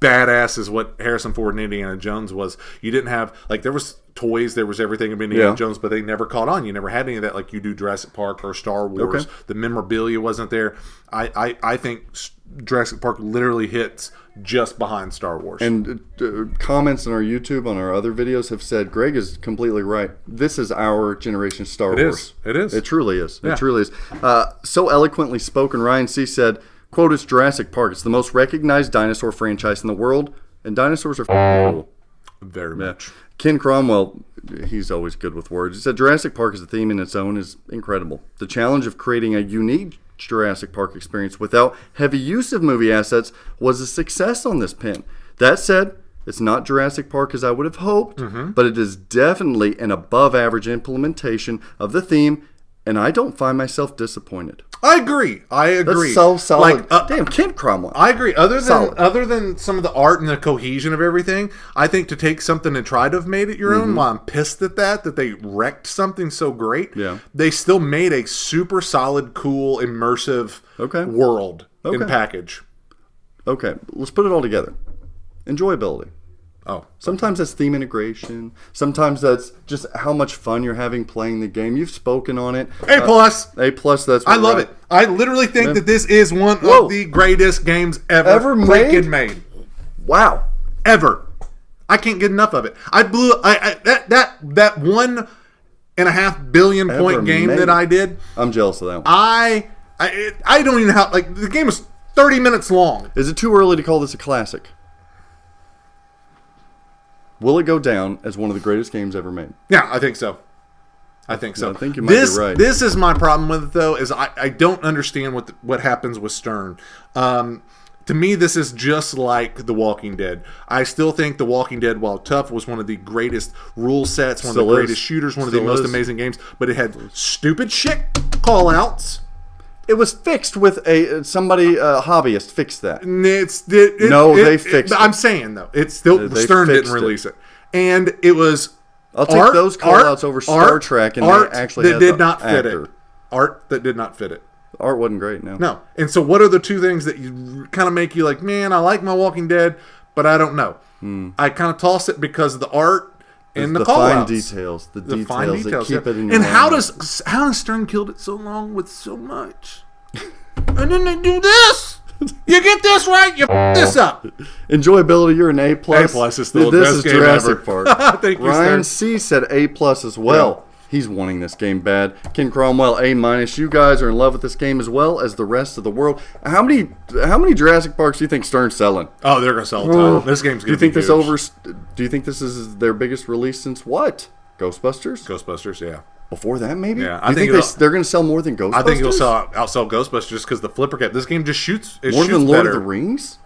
[SPEAKER 2] badass as what Harrison Ford and Indiana Jones was. You didn't have, like, there was toys, there was everything of Indiana Jones, but they never caught on. You never had any of that like you do Jurassic Park or Star Wars.
[SPEAKER 3] Okay.
[SPEAKER 2] The memorabilia wasn't there. I think Jurassic Park literally hits just behind Star Wars.
[SPEAKER 3] And comments on our YouTube, on our other videos, have said Greg is completely right. This is our generation Star Wars.
[SPEAKER 2] It is.
[SPEAKER 3] It truly is.
[SPEAKER 2] Yeah.
[SPEAKER 3] It truly is. So eloquently spoken, Ryan C. said, quote, "It's Jurassic Park. It's the most recognized dinosaur franchise in the world, and dinosaurs are cool."
[SPEAKER 2] Very much.
[SPEAKER 3] Ken Cromwell, he's always good with words. He said, "Jurassic Park as a theme in its own is incredible. The challenge of creating a unique Jurassic Park experience without heavy use of movie assets was a success on this pin. That said, it's not Jurassic Park as I would have hoped, but it is definitely an above average implementation of the theme, and I don't find myself disappointed."
[SPEAKER 2] I agree.
[SPEAKER 3] That's so solid.
[SPEAKER 2] Like,
[SPEAKER 3] damn, Ken Cromwell.
[SPEAKER 2] I agree.
[SPEAKER 3] Solid.
[SPEAKER 2] Other than some of the art and the cohesion of everything, I think to take something and try to have made it your own, while I'm pissed at that they wrecked something so great, they still made a super solid, cool, immersive world and package.
[SPEAKER 3] Okay, let's put it all together. Enjoyability.
[SPEAKER 2] Oh.
[SPEAKER 3] Sometimes that's theme integration. Sometimes that's just how much fun you're having playing the game. You've spoken on it.
[SPEAKER 2] A+.
[SPEAKER 3] A+, that's
[SPEAKER 2] I love it. I literally think that this is one of the greatest games ever freaking made.
[SPEAKER 3] Wow.
[SPEAKER 2] Ever. I can't get enough of it. That 1.5 billion point game that I did.
[SPEAKER 3] I'm jealous of that one.
[SPEAKER 2] I don't even know how, like, the game was 30 minutes long.
[SPEAKER 3] Is it too early to call this a classic? Will it go down as one of the greatest games ever made?
[SPEAKER 2] Yeah, I think so. I think
[SPEAKER 3] you might be right.
[SPEAKER 2] This is my problem with it, though, is I don't understand what happens with Stern. To me, this is just like The Walking Dead. I still think The Walking Dead, while tough, was one of the greatest rule sets, one of the greatest shooters, one of the most amazing games, but it had stupid shit call-outs.
[SPEAKER 3] It was fixed with somebody hobbyist fixed that.
[SPEAKER 2] They
[SPEAKER 3] fixed it.
[SPEAKER 2] I'm saying, though, it's still Stern didn't release it. And it was
[SPEAKER 3] I'll take those call-outs over Star Trek, and
[SPEAKER 2] art
[SPEAKER 3] they actually
[SPEAKER 2] that did not fit it. Art that did not fit it.
[SPEAKER 3] The art wasn't great, no.
[SPEAKER 2] No. And so what are the two things that you kind of make you like, man, I like my Walking Dead, but I don't know. I kind of toss it because of the art and the call-outs.
[SPEAKER 3] Fine details. The
[SPEAKER 2] fine
[SPEAKER 3] details that keep it in your
[SPEAKER 2] And how
[SPEAKER 3] mind.
[SPEAKER 2] has Stern killed it so long with so much? And then they do this. You get this right, you this up.
[SPEAKER 3] Enjoyability, you're an A+.
[SPEAKER 2] A+ is still the
[SPEAKER 3] this
[SPEAKER 2] best
[SPEAKER 3] is
[SPEAKER 2] game
[SPEAKER 3] Jurassic
[SPEAKER 2] ever.
[SPEAKER 3] Park.
[SPEAKER 2] Thank you,
[SPEAKER 3] Ryan
[SPEAKER 2] Stern.
[SPEAKER 3] C said A+ as well. He's wanting this game bad. Ken Cromwell, A-. You guys are in love with this game as well as the rest of the world. How many Jurassic Parks do you think Stern's selling?
[SPEAKER 2] Oh, they're gonna sell a ton. This game's gonna be huge.
[SPEAKER 3] Do you think this is their biggest release since what? Ghostbusters?
[SPEAKER 2] Ghostbusters, yeah.
[SPEAKER 3] Before that, maybe?
[SPEAKER 2] Yeah,
[SPEAKER 3] I think they're going to sell more than Ghostbusters?
[SPEAKER 2] I think it'll outsell Ghostbusters just because the flipper cap. This game just shoots.
[SPEAKER 3] More than Lord of the Rings?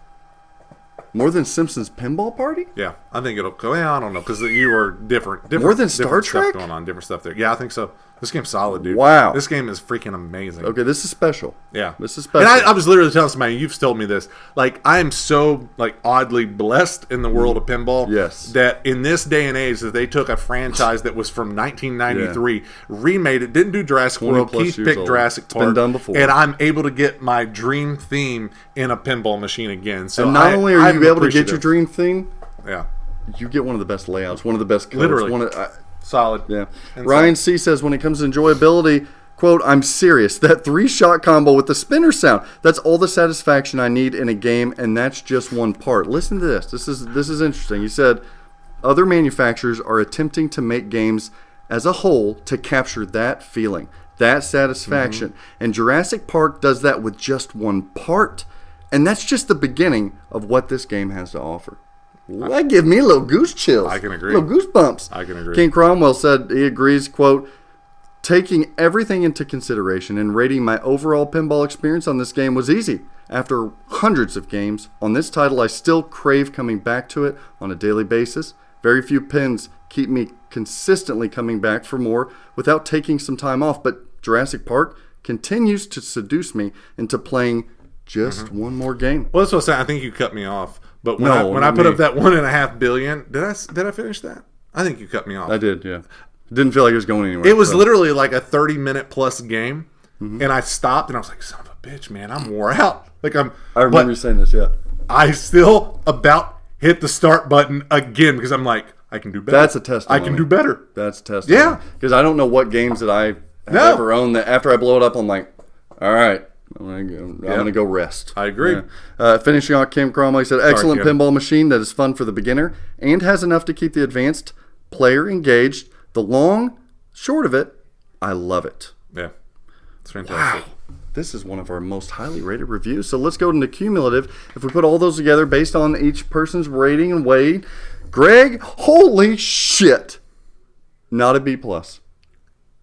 [SPEAKER 3] More than Simpsons Pinball Party?
[SPEAKER 2] Yeah, I think it'll go. Yeah, I don't know because you are different.
[SPEAKER 3] More than Star
[SPEAKER 2] different
[SPEAKER 3] Trek?
[SPEAKER 2] stuff going on, different stuff there. Yeah, I think so. This game's solid, dude.
[SPEAKER 3] Wow.
[SPEAKER 2] This game is freaking amazing.
[SPEAKER 3] Okay, this is special.
[SPEAKER 2] Yeah,
[SPEAKER 3] this is special.
[SPEAKER 2] And I was literally telling somebody, you've told me this. Like, I am so oddly blessed in the world of pinball.
[SPEAKER 3] Yes.
[SPEAKER 2] That in this day and age, that they took a franchise that was from 1993, remade it, didn't do Jurassic World. Keith picked Jurassic Park.
[SPEAKER 3] It's been done before.
[SPEAKER 2] And I'm able to get my dream theme in a pinball machine again. So
[SPEAKER 3] and not only are you able to get your dream theme, you get one of the best layouts, one of the best colors.
[SPEAKER 2] Literally. Solid.
[SPEAKER 3] Yeah. Ryan C says, when it comes to enjoyability, quote, "I'm serious. That 3-shot combo with the spinner sound, that's all the satisfaction I need in a game, and that's just one part." Listen to this. This is interesting. He said, "Other manufacturers are attempting to make games as a whole to capture that feeling, that satisfaction. And Jurassic Park does that with just one part. And that's just the beginning of what this game has to offer." Well, that gives me a little goose chills.
[SPEAKER 2] I can agree.
[SPEAKER 3] Little goosebumps.
[SPEAKER 2] I can agree.
[SPEAKER 3] Ken Cromwell said he agrees, quote, "Taking everything into consideration and rating my overall pinball experience on this game was easy. After hundreds of games on this title, I still crave coming back to it on a daily basis. Very few pins keep me consistently coming back for more without taking some time off, but Jurassic Park continues to seduce me into playing just one more game."
[SPEAKER 2] Well, that's what I'm saying. I think you cut me off. But when
[SPEAKER 3] No,
[SPEAKER 2] I
[SPEAKER 3] not
[SPEAKER 2] put
[SPEAKER 3] me.
[SPEAKER 2] up that 1.5 billion, did I finish that? I think you cut me off.
[SPEAKER 3] I did, yeah. Didn't feel like it was going anywhere.
[SPEAKER 2] It was literally like a 30-minute plus game, and I stopped and I was like, "Son of a bitch, man, I'm wore out."
[SPEAKER 3] I remember you saying this, yeah.
[SPEAKER 2] I still about hit the start button again because I'm like, I can do better.
[SPEAKER 3] That's a testimony.
[SPEAKER 2] I can do better.
[SPEAKER 3] That's a testimony.
[SPEAKER 2] Yeah.
[SPEAKER 3] Because I don't know what games that I have ever owned that after I blow it up, I'm like, all right, I'm gonna go rest.
[SPEAKER 2] I agree.
[SPEAKER 3] Finishing off, Ken Cromwell, he said, excellent
[SPEAKER 2] Ken.
[SPEAKER 3] pinball machine that is fun for the beginner and has enough to keep the advanced player engaged. The long, short of it, I love it.
[SPEAKER 2] Yeah. It's fantastic.
[SPEAKER 3] Wow. This is one of our most highly rated reviews. So let's go into cumulative. If we put all those together based on each person's rating and weight, Greg, holy shit. Not a B+.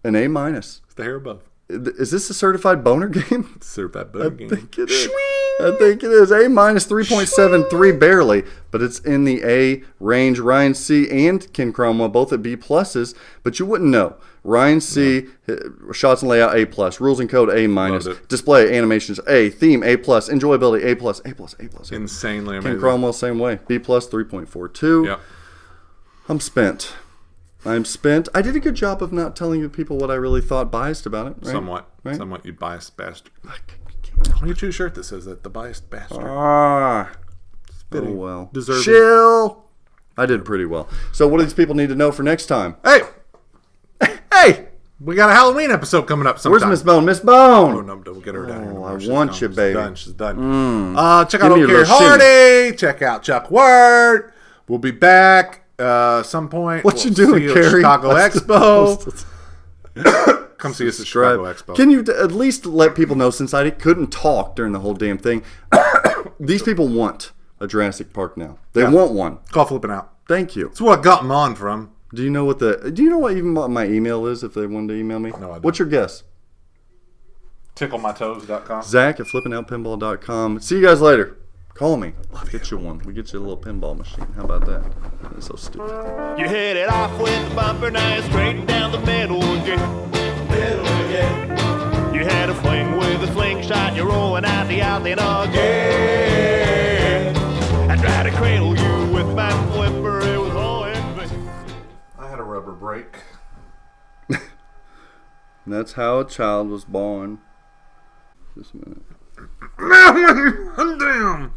[SPEAKER 3] An A-.
[SPEAKER 2] It's the hair above.
[SPEAKER 3] Is this a certified boner game?
[SPEAKER 2] Certified boner game.
[SPEAKER 3] I think it is. I think it is. A- 3.73 barely, but it's in the A range. Ryan C. and Ken Cromwell both at B pluses, but you wouldn't know. Ryan C. Shots and layout A+, rules and code A-, display animations A, theme A+, enjoyability A+.
[SPEAKER 2] Insanely amazing.
[SPEAKER 3] Ken Cromwell same way. B+, 3.42.
[SPEAKER 2] Yep.
[SPEAKER 3] I'm spent. I did a good job of not telling the people what I really thought biased about it. Right?
[SPEAKER 2] Somewhat.
[SPEAKER 3] Right?
[SPEAKER 2] Somewhat, you biased bastard. I'll get you a shirt that says that. The biased bastard.
[SPEAKER 3] Oh
[SPEAKER 2] Fitting.
[SPEAKER 3] well.
[SPEAKER 2] Deserving.
[SPEAKER 3] Chill. I did pretty well. So what do these people need to know for next time?
[SPEAKER 2] Hey! We got a Halloween episode coming up sometime.
[SPEAKER 3] Where's Miss Bone? Miss
[SPEAKER 2] Oh,
[SPEAKER 3] Bone!
[SPEAKER 2] no, don't get her down here.
[SPEAKER 3] I
[SPEAKER 2] She's
[SPEAKER 3] want
[SPEAKER 2] gone.
[SPEAKER 3] you, baby.
[SPEAKER 2] She's done. Check out
[SPEAKER 3] Give me a
[SPEAKER 2] OK
[SPEAKER 3] little
[SPEAKER 2] Hardy. Check out Chuck Wirt. We'll be back some point.
[SPEAKER 3] What you doing,
[SPEAKER 2] see you at
[SPEAKER 3] Carrie?
[SPEAKER 2] Chicago Expo. Come see us at Chicago Expo.
[SPEAKER 3] Can you at least let people know, since I couldn't talk during the whole damn thing, these people want a Jurassic Park now. They want one.
[SPEAKER 2] Call flipping out.
[SPEAKER 3] Thank you.
[SPEAKER 2] That's what I got them on from.
[SPEAKER 3] Do you know what even what my email is if they wanted to email me?
[SPEAKER 2] No, I don't.
[SPEAKER 3] What's your guess?
[SPEAKER 2] TickleMyToes.com.
[SPEAKER 3] Zach at flippingoutpinball.com. See you guys later. Call me. Get you one. We get you a little pinball machine. How about that? That's so stupid.
[SPEAKER 6] You hit it off with the bumper, now it's straight down the middle again. You had a fling with a slingshot, you're rolling out the outlet again. I tried to cradle you with my flipper, it was all in vain.
[SPEAKER 2] I had a rubber break.
[SPEAKER 3] And that's how a child was born. Just a minute.
[SPEAKER 2] Damn.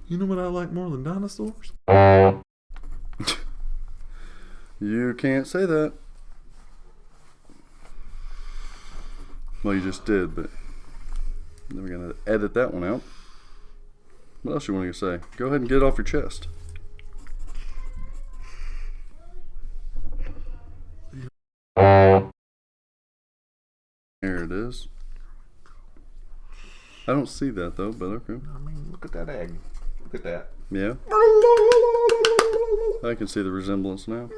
[SPEAKER 2] You know what I like more than dinosaurs?
[SPEAKER 3] You can't say that. Well, you just did, but then we're going to edit that one out. What else you want to say? Go ahead and get it off your chest. There it is. I don't see that though, but okay.
[SPEAKER 2] I mean, look at that egg. Look at that.
[SPEAKER 3] Yeah. I can see the resemblance now.